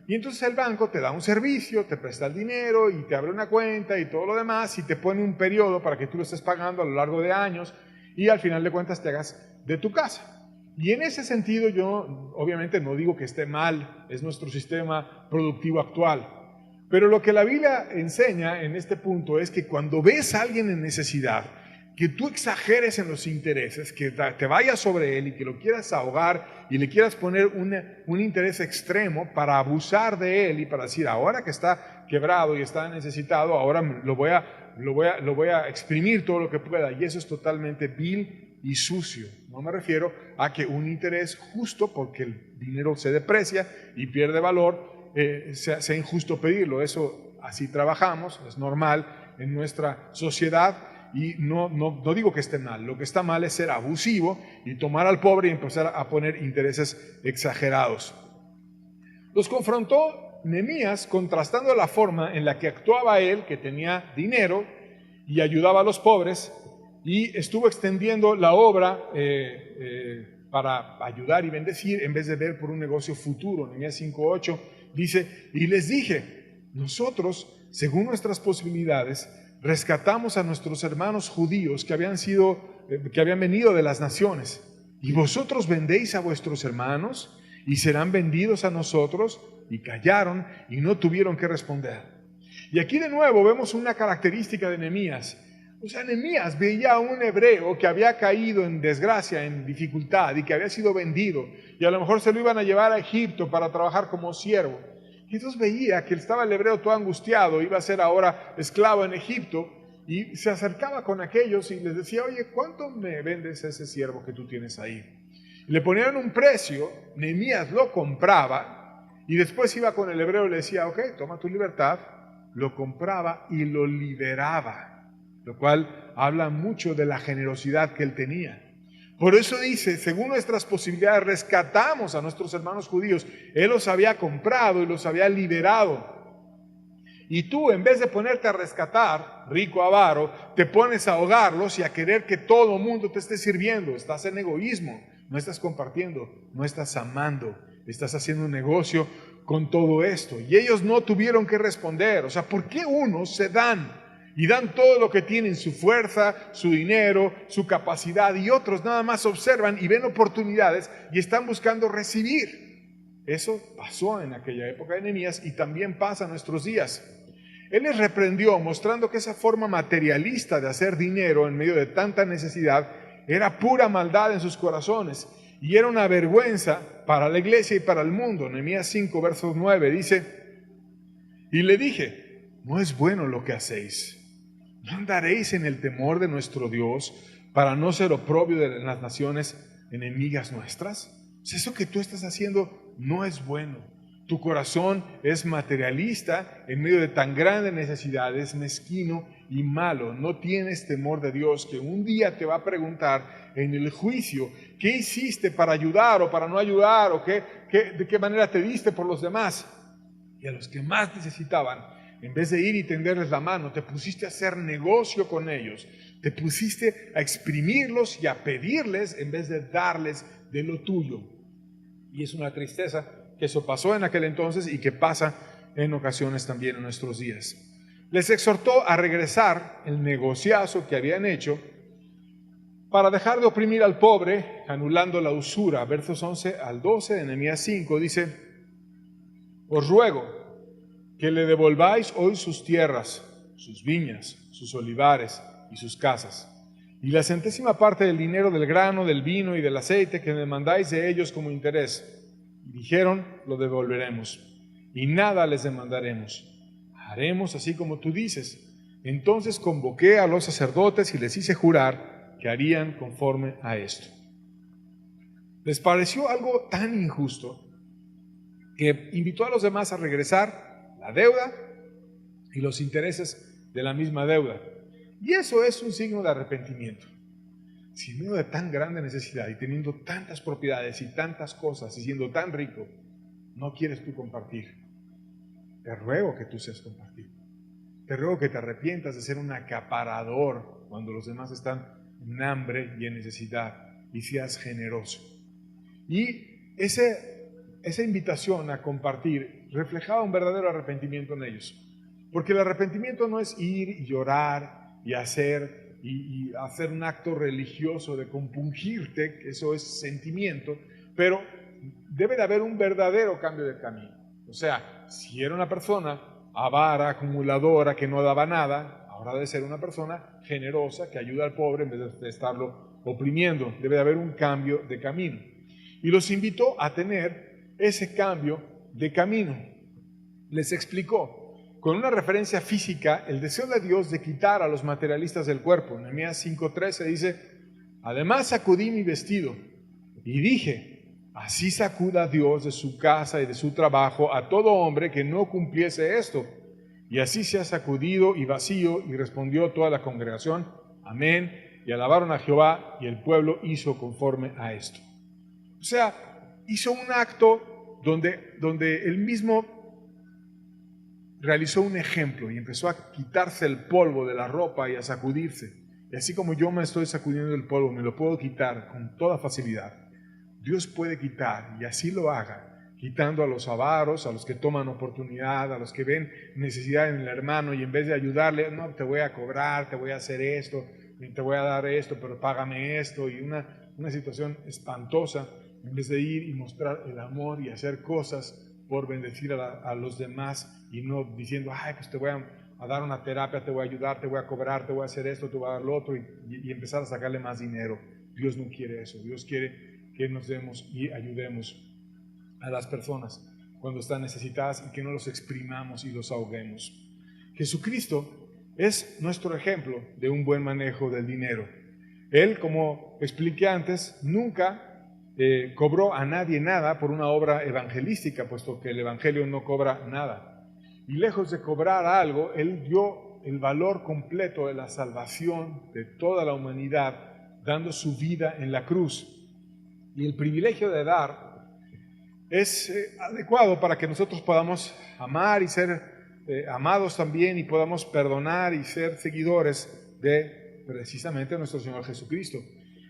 Y entonces el banco te da un servicio, te presta el dinero y te abre una cuenta y todo lo demás y te pone un periodo para que tú lo estés pagando a lo largo de años y al final de cuentas te hagas de tu casa. Y en ese sentido yo obviamente no digo que esté mal, es nuestro sistema productivo actual. Pero lo que la Biblia enseña en este punto es que cuando ves a alguien en necesidad, que tú exageres en los intereses, que te vayas sobre él y que lo quieras ahogar y le quieras poner un interés extremo para abusar de él y para decir, ahora que está quebrado y está necesitado, ahora lo voy a exprimir todo lo que pueda. Y eso es totalmente vil y sucio. No me refiero a que un interés justo, porque el dinero se deprecia y pierde valor, sea injusto pedirlo. Eso así trabajamos, es normal en nuestra sociedad. Y no digo que esté mal, lo que está mal es ser abusivo y tomar al pobre y empezar a poner intereses exagerados. Los confrontó Nehemías contrastando la forma en la que actuaba él, que tenía dinero y ayudaba a los pobres, y estuvo extendiendo la obra para ayudar y bendecir en vez de ver por un negocio futuro. Nehemías 5:8 dice, y les dije, nosotros, según nuestras posibilidades, rescatamos a nuestros hermanos judíos que habían venido de las naciones. Y vosotros vendéis a vuestros hermanos y serán vendidos a nosotros. Y callaron y no tuvieron que responder. Y aquí de nuevo vemos una característica de Nehemías. O sea, Nehemías veía a un hebreo que había caído en desgracia, en dificultad y que había sido vendido. Y a lo mejor se lo iban a llevar a Egipto para trabajar como siervo. Y entonces veía que estaba el hebreo todo angustiado, iba a ser ahora esclavo en Egipto, y se acercaba con aquellos y les decía, oye, ¿cuánto me vendes ese siervo que tú tienes ahí? Y le ponían un precio, Nehemías lo compraba, y después iba con el hebreo y le decía, ok, toma tu libertad, lo compraba y lo liberaba, lo cual habla mucho de la generosidad que él tenía. Por eso dice, según nuestras posibilidades rescatamos a nuestros hermanos judíos. Él los había comprado y los había liberado. Y tú, en vez de ponerte a rescatar, rico avaro, te pones a ahogarlos y a querer que todo mundo te esté sirviendo. Estás en egoísmo, no estás compartiendo, no estás amando, estás haciendo un negocio con todo esto. Y ellos no tuvieron que responder. O sea, ¿por qué unos se dan? Y dan todo lo que tienen, su fuerza, su dinero, su capacidad, y otros nada más observan y ven oportunidades y están buscando recibir. Eso pasó en aquella época de Nehemías y también pasa en nuestros días. Él les reprendió mostrando que esa forma materialista de hacer dinero en medio de tanta necesidad era pura maldad en sus corazones y era una vergüenza para la iglesia y para el mundo. Nehemías 5, verso 9 dice, y le dije, no es bueno lo que hacéis. ¿No andaréis en el temor de nuestro Dios para no ser oprobio de las naciones enemigas nuestras? O sea, eso que tú estás haciendo no es bueno. Tu corazón es materialista en medio de tan grande necesidad, es mezquino y malo. No tienes temor de Dios, que un día te va a preguntar en el juicio qué hiciste para ayudar o para no ayudar, o de qué manera te diste por los demás. Y a los que más necesitaban, en vez de ir y tenderles la mano, te pusiste a hacer negocio con ellos, te pusiste a exprimirlos y a pedirles en vez de darles de lo tuyo. Y es una tristeza que eso pasó en aquel entonces y que pasa en ocasiones también en nuestros días. Les exhortó a regresar el negociazo que habían hecho para dejar de oprimir al pobre, anulando la usura. Versos 11 al 12 de Nehemías 5 dice: os ruego que le devolváis hoy sus tierras, sus viñas, sus olivares y sus casas, y la centésima parte del dinero, del grano, del vino y del aceite que demandáis de ellos como interés. Y dijeron: lo devolveremos, y nada les demandaremos. Haremos así como tú dices. Entonces convoqué a los sacerdotes y les hice jurar que harían conforme a esto. Les pareció algo tan injusto que invitó a los demás a regresar la deuda y los intereses de la misma deuda. Y eso es un signo de arrepentimiento. Si en medio de tan grande necesidad y teniendo tantas propiedades y tantas cosas y siendo tan rico, no quieres tú compartir, te ruego que tú seas compartido. Te ruego que te arrepientas de ser un acaparador cuando los demás están en hambre y en necesidad, y seas generoso. Y esa invitación a compartir reflejaba un verdadero arrepentimiento en ellos. Porque el arrepentimiento no es ir y llorar y hacer un acto religioso de compungirte, que eso es sentimiento, pero debe de haber un verdadero cambio de camino. O sea, si era una persona avara, acumuladora, que no daba nada, ahora debe ser una persona generosa que ayuda al pobre en vez de estarlo oprimiendo. Debe de haber un cambio de camino. Y los invitó a tener ese cambio de camino. Les explicó, con una referencia física, el deseo de Dios de quitar a los materialistas del cuerpo. En Nehemías 5:13 dice: además sacudí mi vestido y dije: así sacuda Dios de su casa y de su trabajo a todo hombre que no cumpliese esto. Y así se ha sacudido y vacío. Y respondió toda la congregación: amén. Y alabaron a Jehová, y el pueblo hizo conforme a esto. O sea, hizo un acto donde él mismo realizó un ejemplo y empezó a quitarse el polvo de la ropa y a sacudirse. Y así como yo me estoy sacudiendo el polvo, me lo puedo quitar con toda facilidad. Dios puede quitar, y así lo haga, quitando a los avaros, a los que toman oportunidad, a los que ven necesidad en el hermano y en vez de ayudarle: no, te voy a cobrar, te voy a hacer esto, te voy a dar esto, pero págame esto, y una situación espantosa, en vez de ir y mostrar el amor y hacer cosas por bendecir a los demás, y no diciendo: ay, pues te voy a dar una terapia, te voy a ayudar, te voy a cobrar, te voy a hacer esto, te voy a dar lo otro, y empezar a sacarle más dinero. Dios no quiere eso. Dios quiere que nos demos y ayudemos a las personas cuando están necesitadas y que no los exprimamos y los ahoguemos. Jesucristo es nuestro ejemplo de un buen manejo del dinero. Él, como expliqué antes, nunca cobró a nadie nada por una obra evangelística, puesto que el evangelio no cobra nada. Y lejos de cobrar algo, Él dio el valor completo de la salvación de toda la humanidad, dando su vida en la cruz. Y el privilegio de dar es adecuado para que nosotros podamos amar y ser amados también, y podamos perdonar y ser seguidores de precisamente nuestro Señor Jesucristo.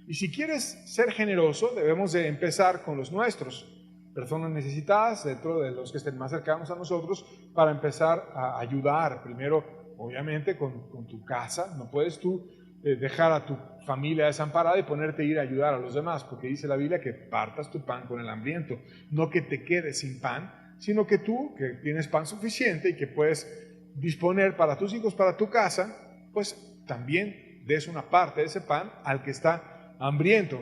Y si quieres ser generoso, debemos de empezar con los nuestros, personas necesitadas, dentro de los que estén más cercanos a nosotros, para empezar a ayudar. Primero, obviamente, con tu casa. No puedes tú dejar a tu familia desamparada y ponerte a ir a ayudar a los demás, porque dice la Biblia que partas tu pan con el hambriento. No que te quedes sin pan, sino que tú, que tienes pan suficiente y que puedes disponer para tus hijos, para tu casa, pues también des una parte de ese pan al que está hambriento.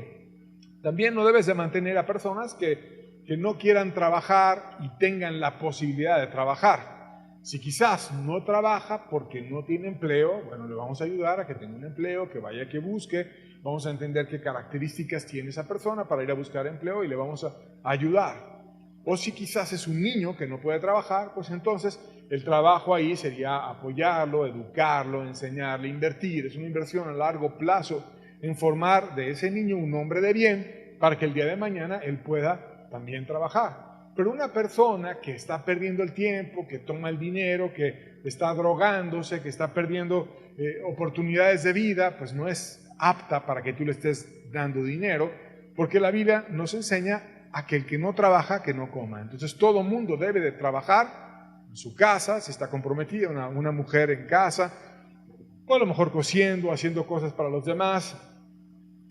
También no debes de mantener a personas que no quieran trabajar y tengan la posibilidad de trabajar. Si quizás no trabaja porque no tiene empleo, bueno, le vamos a ayudar a que tenga un empleo, que vaya, que busque. Vamos a entender qué características tiene esa persona para ir a buscar empleo y le vamos a ayudar. O si quizás es un niño que no puede trabajar, pues entonces el trabajo ahí sería apoyarlo, educarlo, enseñarle, invertir. Es una inversión a largo plazo en formar de ese niño un hombre de bien para que el día de mañana él pueda también trabajar. Pero una persona que está perdiendo el tiempo, que toma el dinero, que está drogándose, que está perdiendo oportunidades de vida, pues no es apta para que tú le estés dando dinero, porque la Biblia nos enseña a que el que no trabaja, que no coma. Entonces todo mundo debe de trabajar en su casa, si está comprometida una mujer en casa, o a lo mejor cosiendo, haciendo cosas para los demás,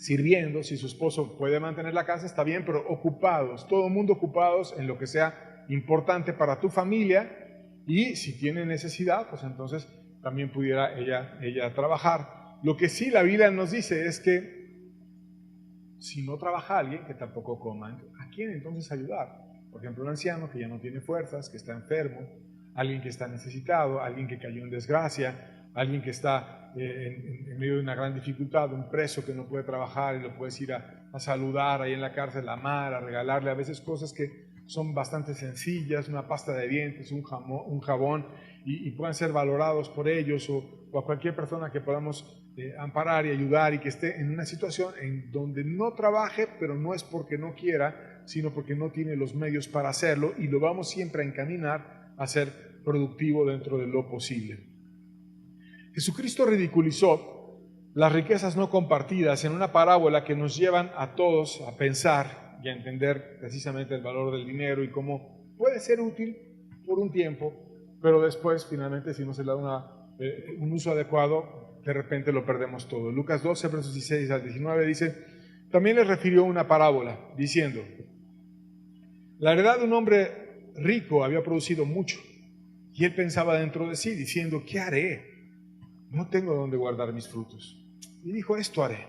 sirviendo. Si su esposo puede mantener la casa, está bien, pero ocupados, todo el mundo ocupados en lo que sea importante para tu familia. Y si tiene necesidad, pues entonces también pudiera ella trabajar. Lo que sí la Biblia nos dice es que si no trabaja alguien, que tampoco coma. ¿A quién entonces ayudar? Por ejemplo, un anciano que ya no tiene fuerzas, que está enfermo, alguien que está necesitado, alguien que cayó en desgracia, alguien que está en medio de una gran dificultad, un preso que no puede trabajar y lo puedes ir a saludar ahí en la cárcel, a amar, a regalarle a veces cosas que son bastante sencillas, una pasta de dientes, un jabón, y puedan ser valorados por ellos o a cualquier persona que podamos amparar y ayudar y que esté en una situación en donde no trabaje, pero no es porque no quiera, sino porque no tiene los medios para hacerlo, y lo vamos siempre a encaminar a ser productivo dentro de lo posible. Jesucristo ridiculizó las riquezas no compartidas en una parábola que nos llevan a todos a pensar y a entender precisamente el valor del dinero y cómo puede ser útil por un tiempo, pero después finalmente si no se le da un uso adecuado, de repente lo perdemos todo. Lucas 12, versos 16 al 19 dice: también les refirió una parábola diciendo: la heredad de un hombre rico había producido mucho, y él pensaba dentro de sí diciendo: ¿qué haré? No tengo donde guardar mis frutos. Y dijo: esto haré: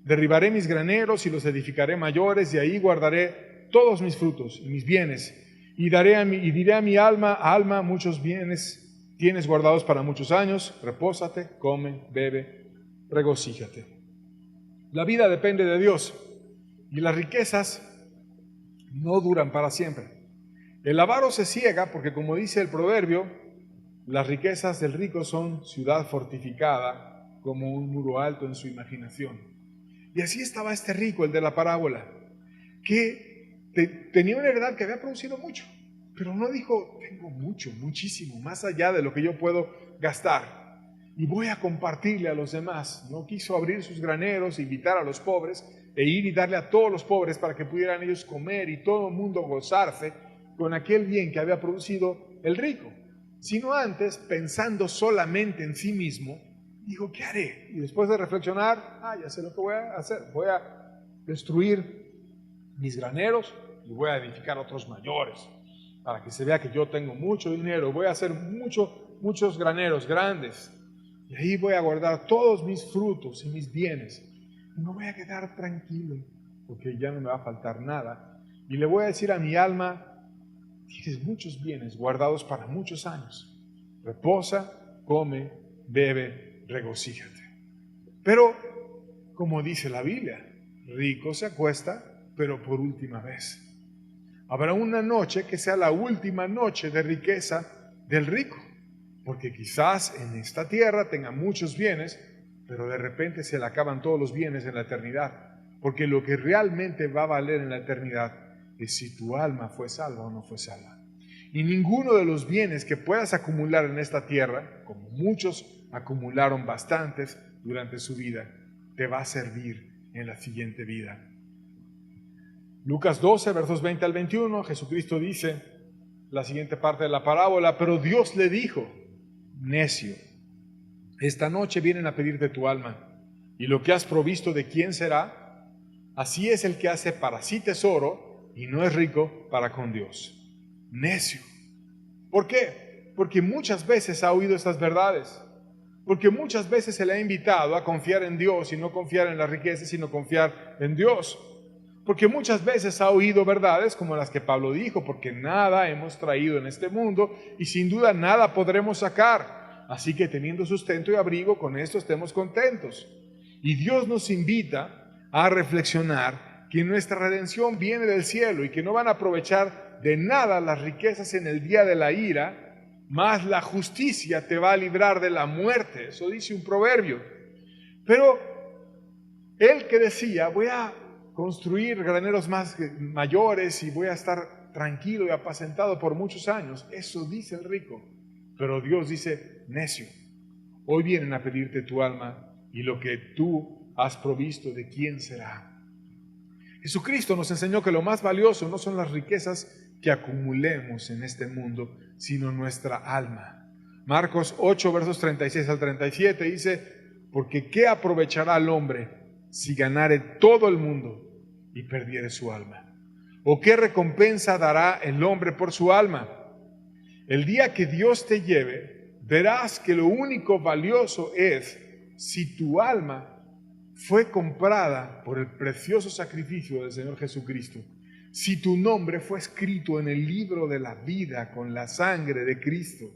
derribaré mis graneros y los edificaré mayores, y ahí guardaré todos mis frutos y mis bienes, y diré a mi alma, muchos bienes tienes guardados para muchos años, repósate, come, bebe, regocíjate. La vida depende de Dios, y las riquezas no duran para siempre. El avaro se ciega porque, como dice el proverbio, las riquezas del rico son ciudad fortificada, como un muro alto en su imaginación. Y así estaba este rico, el de la parábola, que tenía una heredad que había producido mucho, pero no dijo: tengo mucho, muchísimo, más allá de lo que yo puedo gastar, y voy a compartirle a los demás. No quiso abrir sus graneros, invitar a los pobres, e ir y darle a todos los pobres para que pudieran ellos comer y todo el mundo gozarse con aquel bien que había producido el rico, sino antes, pensando solamente en sí mismo, dijo: ¿qué haré? Y después de reflexionar: ya sé lo que voy a hacer, voy a destruir mis graneros y voy a edificar otros mayores, para que se vea que yo tengo mucho dinero. Voy a hacer muchos graneros grandes, y ahí voy a guardar todos mis frutos y mis bienes, y me voy a quedar tranquilo, porque ya no me va a faltar nada. Y le voy a decir a mi alma: tienes muchos bienes guardados para muchos años, reposa, come, bebe, regocíjate. Pero, como dice la Biblia, rico se acuesta, pero por última vez. Habrá una noche que sea la última noche de riqueza del rico, porque quizás en esta tierra tenga muchos bienes, pero de repente se le acaban todos los bienes en la eternidad, porque lo que realmente va a valer en la eternidad es si tu alma fue salva o no fue salva. Y ninguno de los bienes que puedas acumular en esta tierra, como muchos acumularon bastantes durante su vida, te va a servir en la siguiente vida. Lucas 12, versos 20 al 21, Jesucristo dice la siguiente parte de la parábola: pero Dios le dijo: necio, esta noche vienen a pedirte tu alma, y lo que has provisto, ¿de quién será? Así es el que hace para sí tesoro y no es rico para con Dios. Necio. ¿Por qué? Porque muchas veces ha oído estas verdades, porque muchas veces se le ha invitado a confiar en Dios y no confiar en las riquezas, sino confiar en Dios. Porque muchas veces ha oído verdades como las que Pablo dijo: porque nada hemos traído en este mundo y sin duda nada podremos sacar. Así que teniendo sustento y abrigo, con esto estemos contentos. Y Dios nos invita a reflexionar que nuestra redención viene del cielo y que no van a aprovechar de nada las riquezas en el día de la ira, mas la justicia te va a librar de la muerte. Eso dice un proverbio. Pero él que decía: voy a construir graneros mayores y voy a estar tranquilo y apacentado por muchos años, eso dice el rico. Pero Dios dice: necio, hoy vienen a pedirte tu alma, y lo que tú has provisto, ¿de quién será? Jesucristo nos enseñó que lo más valioso no son las riquezas que acumulemos en este mundo, sino nuestra alma. Marcos 8, versos 36 al 37 dice: porque ¿qué aprovechará al hombre si ganare todo el mundo y perdiere su alma? ¿O qué recompensa dará el hombre por su alma? El día que Dios te lleve, verás que lo único valioso es si tu alma fue comprada por el precioso sacrificio del Señor Jesucristo, si tu nombre fue escrito en el libro de la vida con la sangre de Cristo,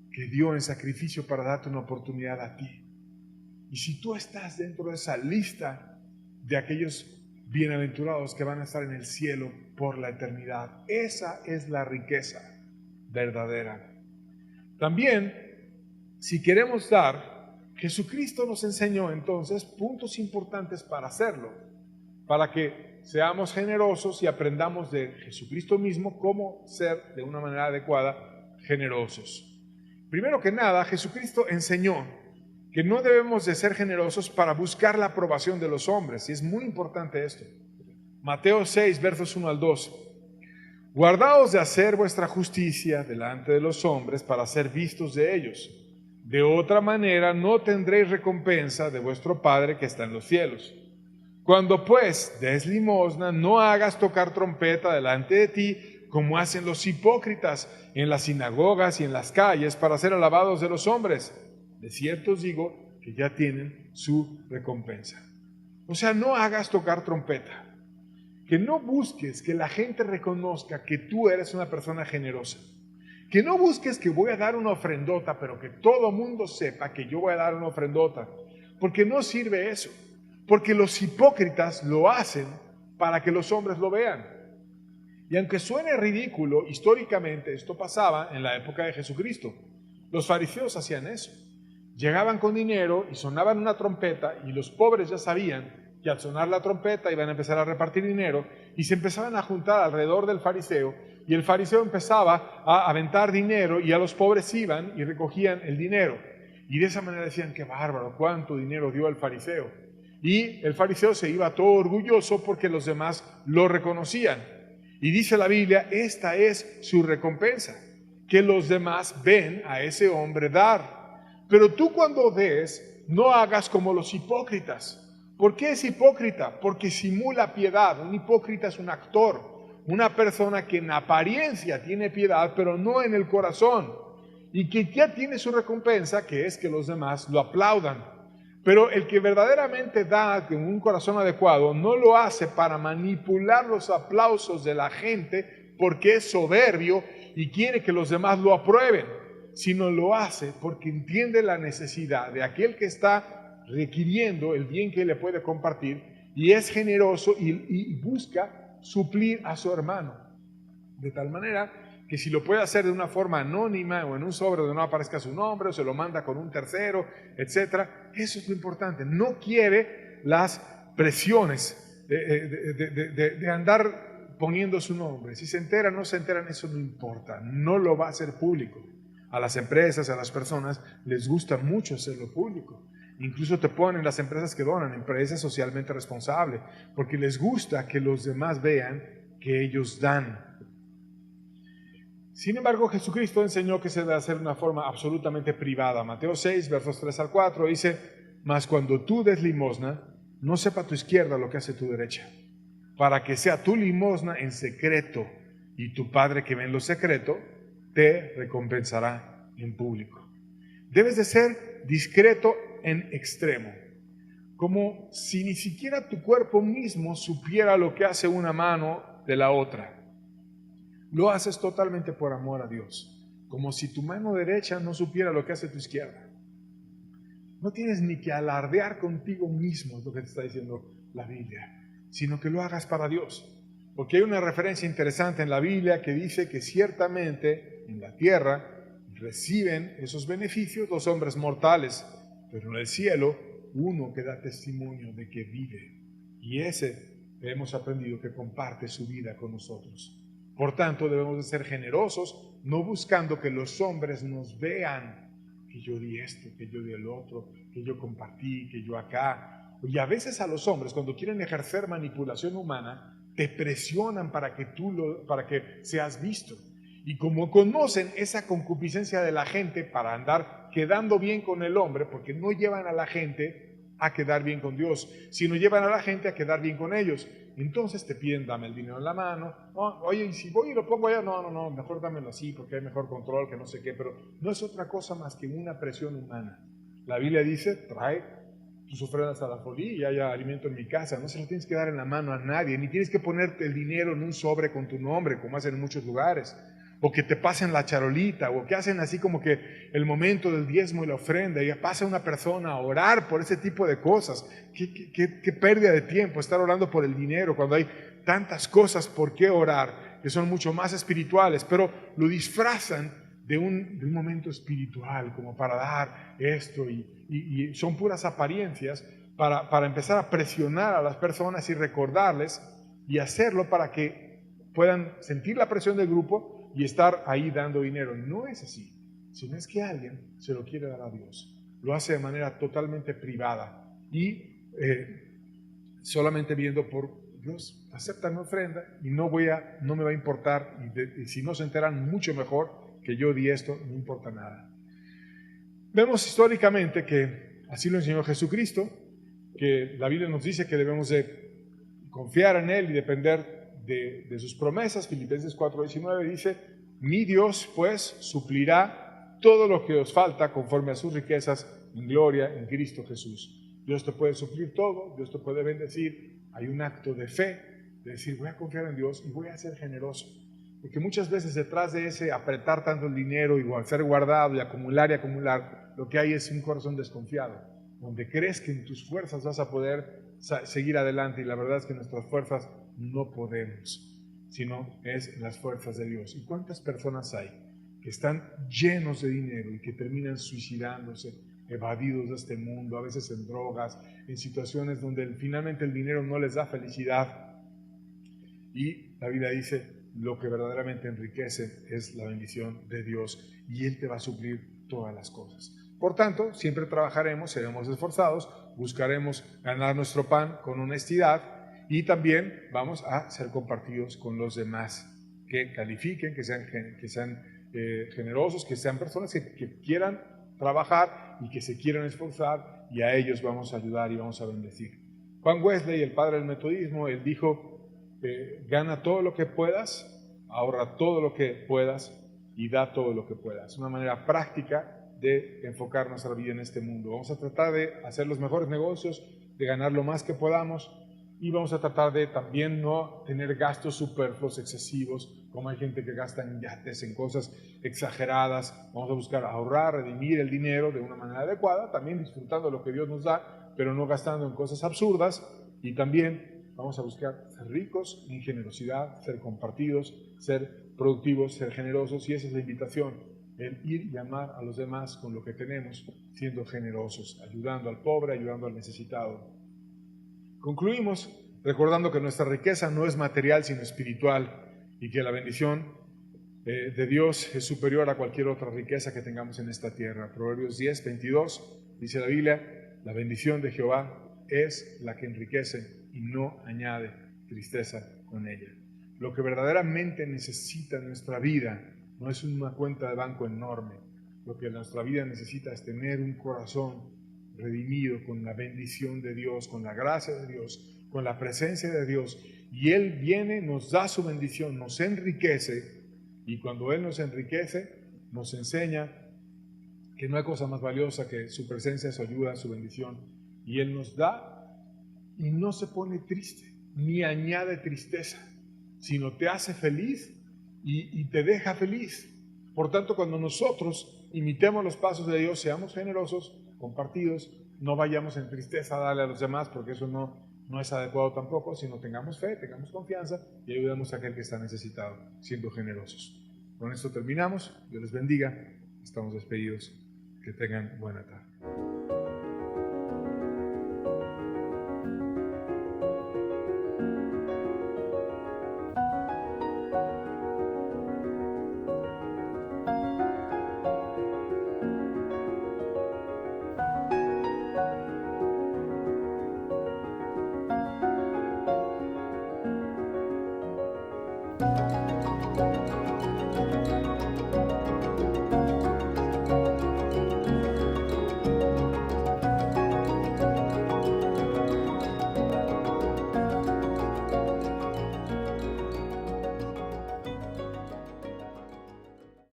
que dio en sacrificio para darte una oportunidad a ti. Y si tú estás dentro de esa lista de aquellos bienaventurados que van a estar en el cielo por la eternidad, esa es la riqueza verdadera. También, si queremos dar, Jesucristo nos enseñó entonces puntos importantes para hacerlo, para que seamos generosos y aprendamos de Jesucristo mismo cómo ser de una manera adecuada generosos. Primero que nada, Jesucristo enseñó que no debemos de ser generosos para buscar la aprobación de los hombres, y es muy importante esto. Mateo 6, versos 1 al 2. Guardaos de hacer vuestra justicia delante de los hombres para ser vistos de ellos. De otra manera no tendréis recompensa de vuestro Padre que está en los cielos. Cuando pues des limosna, no hagas tocar trompeta delante de ti, como hacen los hipócritas en las sinagogas y en las calles para ser alabados de los hombres. De cierto os digo que ya tienen su recompensa. O sea, no hagas tocar trompeta. Que no busques que la gente reconozca que tú eres una persona generosa. Que no busques que voy a dar una ofrendota, pero que todo mundo sepa que yo voy a dar una ofrendota. Porque no sirve eso. Porque los hipócritas lo hacen para que los hombres lo vean. Y aunque suene ridículo, históricamente esto pasaba en la época de Jesucristo. Los fariseos hacían eso. Llegaban con dinero y sonaban una trompeta y los pobres ya sabían que al sonar la trompeta iban a empezar a repartir dinero y se empezaban a juntar alrededor del fariseo y el fariseo empezaba a aventar dinero y a los pobres iban y recogían el dinero. Y de esa manera decían, qué bárbaro, cuánto dinero dio el fariseo. Y el fariseo se iba todo orgulloso porque los demás lo reconocían. Y dice la Biblia, esta es su recompensa, que los demás ven a ese hombre dar. Pero tú cuando des, no hagas como los hipócritas. ¿Por qué es hipócrita? Porque simula piedad. Un hipócrita es un actor, una persona que en apariencia tiene piedad, pero no en el corazón. Y que ya tiene su recompensa, que es que los demás lo aplaudan. Pero el que verdaderamente da con un corazón adecuado, no lo hace para manipular los aplausos de la gente, porque es soberbio y quiere que los demás lo aprueben, sino lo hace porque entiende la necesidad de aquel que está requiriendo el bien que le puede compartir y es generoso y busca suplir a su hermano. De tal manera que si lo puede hacer de una forma anónima o en un sobre donde no aparezca su nombre o se lo manda con un tercero, etcétera, eso es lo importante. No quiere las presiones de andar poniendo su nombre. Si se enteran o no se enteran, eso no importa. No lo va a hacer público. A las empresas, a las personas, les gusta mucho hacerlo público. Incluso te ponen las empresas que donan, empresas socialmente responsables, porque les gusta que los demás vean que ellos dan. Sin embargo, Jesucristo enseñó que se debe hacer de una forma absolutamente privada. Mateo 6, versos 3 al 4 dice, mas cuando tú des limosna, no sepa tu izquierda lo que hace tu derecha, para que sea tu limosna en secreto, y tu Padre que ve en lo secreto, te recompensará en público. Debes de ser discreto en extremo, como si ni siquiera tu cuerpo mismo supiera lo que hace una mano de la otra. Lo haces totalmente por amor a Dios, como si tu mano derecha no supiera lo que hace tu izquierda. No tienes ni que alardear contigo mismo, es lo que te está diciendo la Biblia, sino que lo hagas para Dios. Porque hay una referencia interesante en la Biblia que dice que ciertamente en la tierra reciben esos beneficios los hombres mortales, pero en el cielo uno que da testimonio de que vive. Y ese hemos aprendido que comparte su vida con nosotros. Por tanto, debemos de ser generosos, no buscando que los hombres nos vean, que yo di esto, que yo di el otro, que yo compartí, que yo acá. Y a veces a los hombres, cuando quieren ejercer manipulación humana, te presionan para que seas visto. Y como conocen esa concupiscencia de la gente para andar quedando bien con el hombre, porque no llevan a la gente a quedar bien con Dios, sino llevan a la gente a quedar bien con ellos. Entonces te piden, dame el dinero en la mano. No, oye, y si voy y lo pongo allá, no, mejor dámelo así porque hay mejor control, que no sé qué, pero no es otra cosa más que una presión humana. La Biblia dice, trae tus ofrendas a la folía y haya alimento en mi casa. No se lo tienes que dar en la mano a nadie, ni tienes que ponerte el dinero en un sobre con tu nombre, como hacen en muchos lugares, o que te pasen la charolita, o que hacen así como que el momento del diezmo y la ofrenda, y pasa una persona a orar por ese tipo de cosas. Qué pérdida de tiempo estar orando por el dinero cuando hay tantas cosas por qué orar, que son mucho más espirituales, pero lo disfrazan de un momento espiritual, como para dar esto, y son puras apariencias para empezar a presionar a las personas y recordarles y hacerlo para que puedan sentir la presión del grupo y estar ahí dando dinero. No es así, sino es que alguien se lo quiere dar a Dios. Lo hace de manera totalmente privada y solamente viendo por Dios, acepta mi ofrenda y no me va a importar, y si no se enteran mucho mejor que yo di esto, no importa nada. Vemos históricamente que así lo enseñó Jesucristo, que la Biblia nos dice que debemos de confiar en Él y depender de sus promesas. Filipenses 4:19 dice, mi Dios pues suplirá todo lo que os falta conforme a sus riquezas en gloria en Cristo Jesús. Dios te puede suplir todo, Dios te puede bendecir. Hay un acto de fe, de decir voy a confiar en Dios y voy a ser generoso. Porque muchas veces detrás de ese apretar tanto el dinero y ser guardado y acumular, lo que hay es un corazón desconfiado, donde crees que en tus fuerzas vas a poder seguir adelante, y la verdad es que nuestras fuerzas no podemos, sino es las fuerzas de Dios. ¿Y cuántas personas hay que están llenos de dinero y que terminan suicidándose, evadidos de este mundo, a veces en drogas, en situaciones donde finalmente el dinero no les da felicidad? Y la Biblia dice, lo que verdaderamente enriquece es la bendición de Dios, y Él te va a suplir todas las cosas. Por tanto, siempre trabajaremos, seremos esforzados, buscaremos ganar nuestro pan con honestidad, y también vamos a ser compartidos con los demás, que califiquen, que sean generosos, que sean personas que quieran trabajar y que se quieran esforzar, y a ellos vamos a ayudar y vamos a bendecir. Juan Wesley, el padre del metodismo, él dijo, gana todo lo que puedas, ahorra todo lo que puedas y da todo lo que puedas. Una manera práctica de enfocar nuestra vida en este mundo. Vamos a tratar de hacer los mejores negocios, de ganar lo más que podamos, y vamos a tratar de también no tener gastos superfluos, excesivos, como hay gente que gasta en yates, en cosas exageradas. Vamos a buscar ahorrar, redimir el dinero de una manera adecuada, también disfrutando lo que Dios nos da, pero no gastando en cosas absurdas. Y también vamos a buscar ser ricos en generosidad, ser compartidos, ser productivos, ser generosos, y esa es la invitación, el ir y amar a los demás con lo que tenemos, siendo generosos, ayudando al pobre, ayudando al necesitado. Concluimos recordando que nuestra riqueza no es material sino espiritual, y que la bendición de Dios es superior a cualquier otra riqueza que tengamos en esta tierra. Proverbios 10:22 dice la Biblia, la bendición de Jehová es la que enriquece y no añade tristeza con ella. Lo que verdaderamente necesita nuestra vida no es una cuenta de banco enorme. Lo que nuestra vida necesita es tener un corazón redimido con la bendición de Dios, con la gracia de Dios, con la presencia de Dios. Y Él viene, nos da su bendición, nos enriquece, y cuando Él nos enriquece, nos enseña que no hay cosa más valiosa que su presencia, su ayuda, su bendición. Y Él nos da y no se pone triste, ni añade tristeza, sino te hace feliz y te deja feliz. Por tanto, cuando nosotros imitemos los pasos de Dios, seamos generosos, compartidos, no vayamos en tristeza a darle a los demás, porque eso no es adecuado tampoco, sino tengamos fe, tengamos confianza y ayudemos a aquel que está necesitado, siendo generosos. Con esto terminamos. Dios les bendiga. Estamos despedidos. Que tengan buena tarde.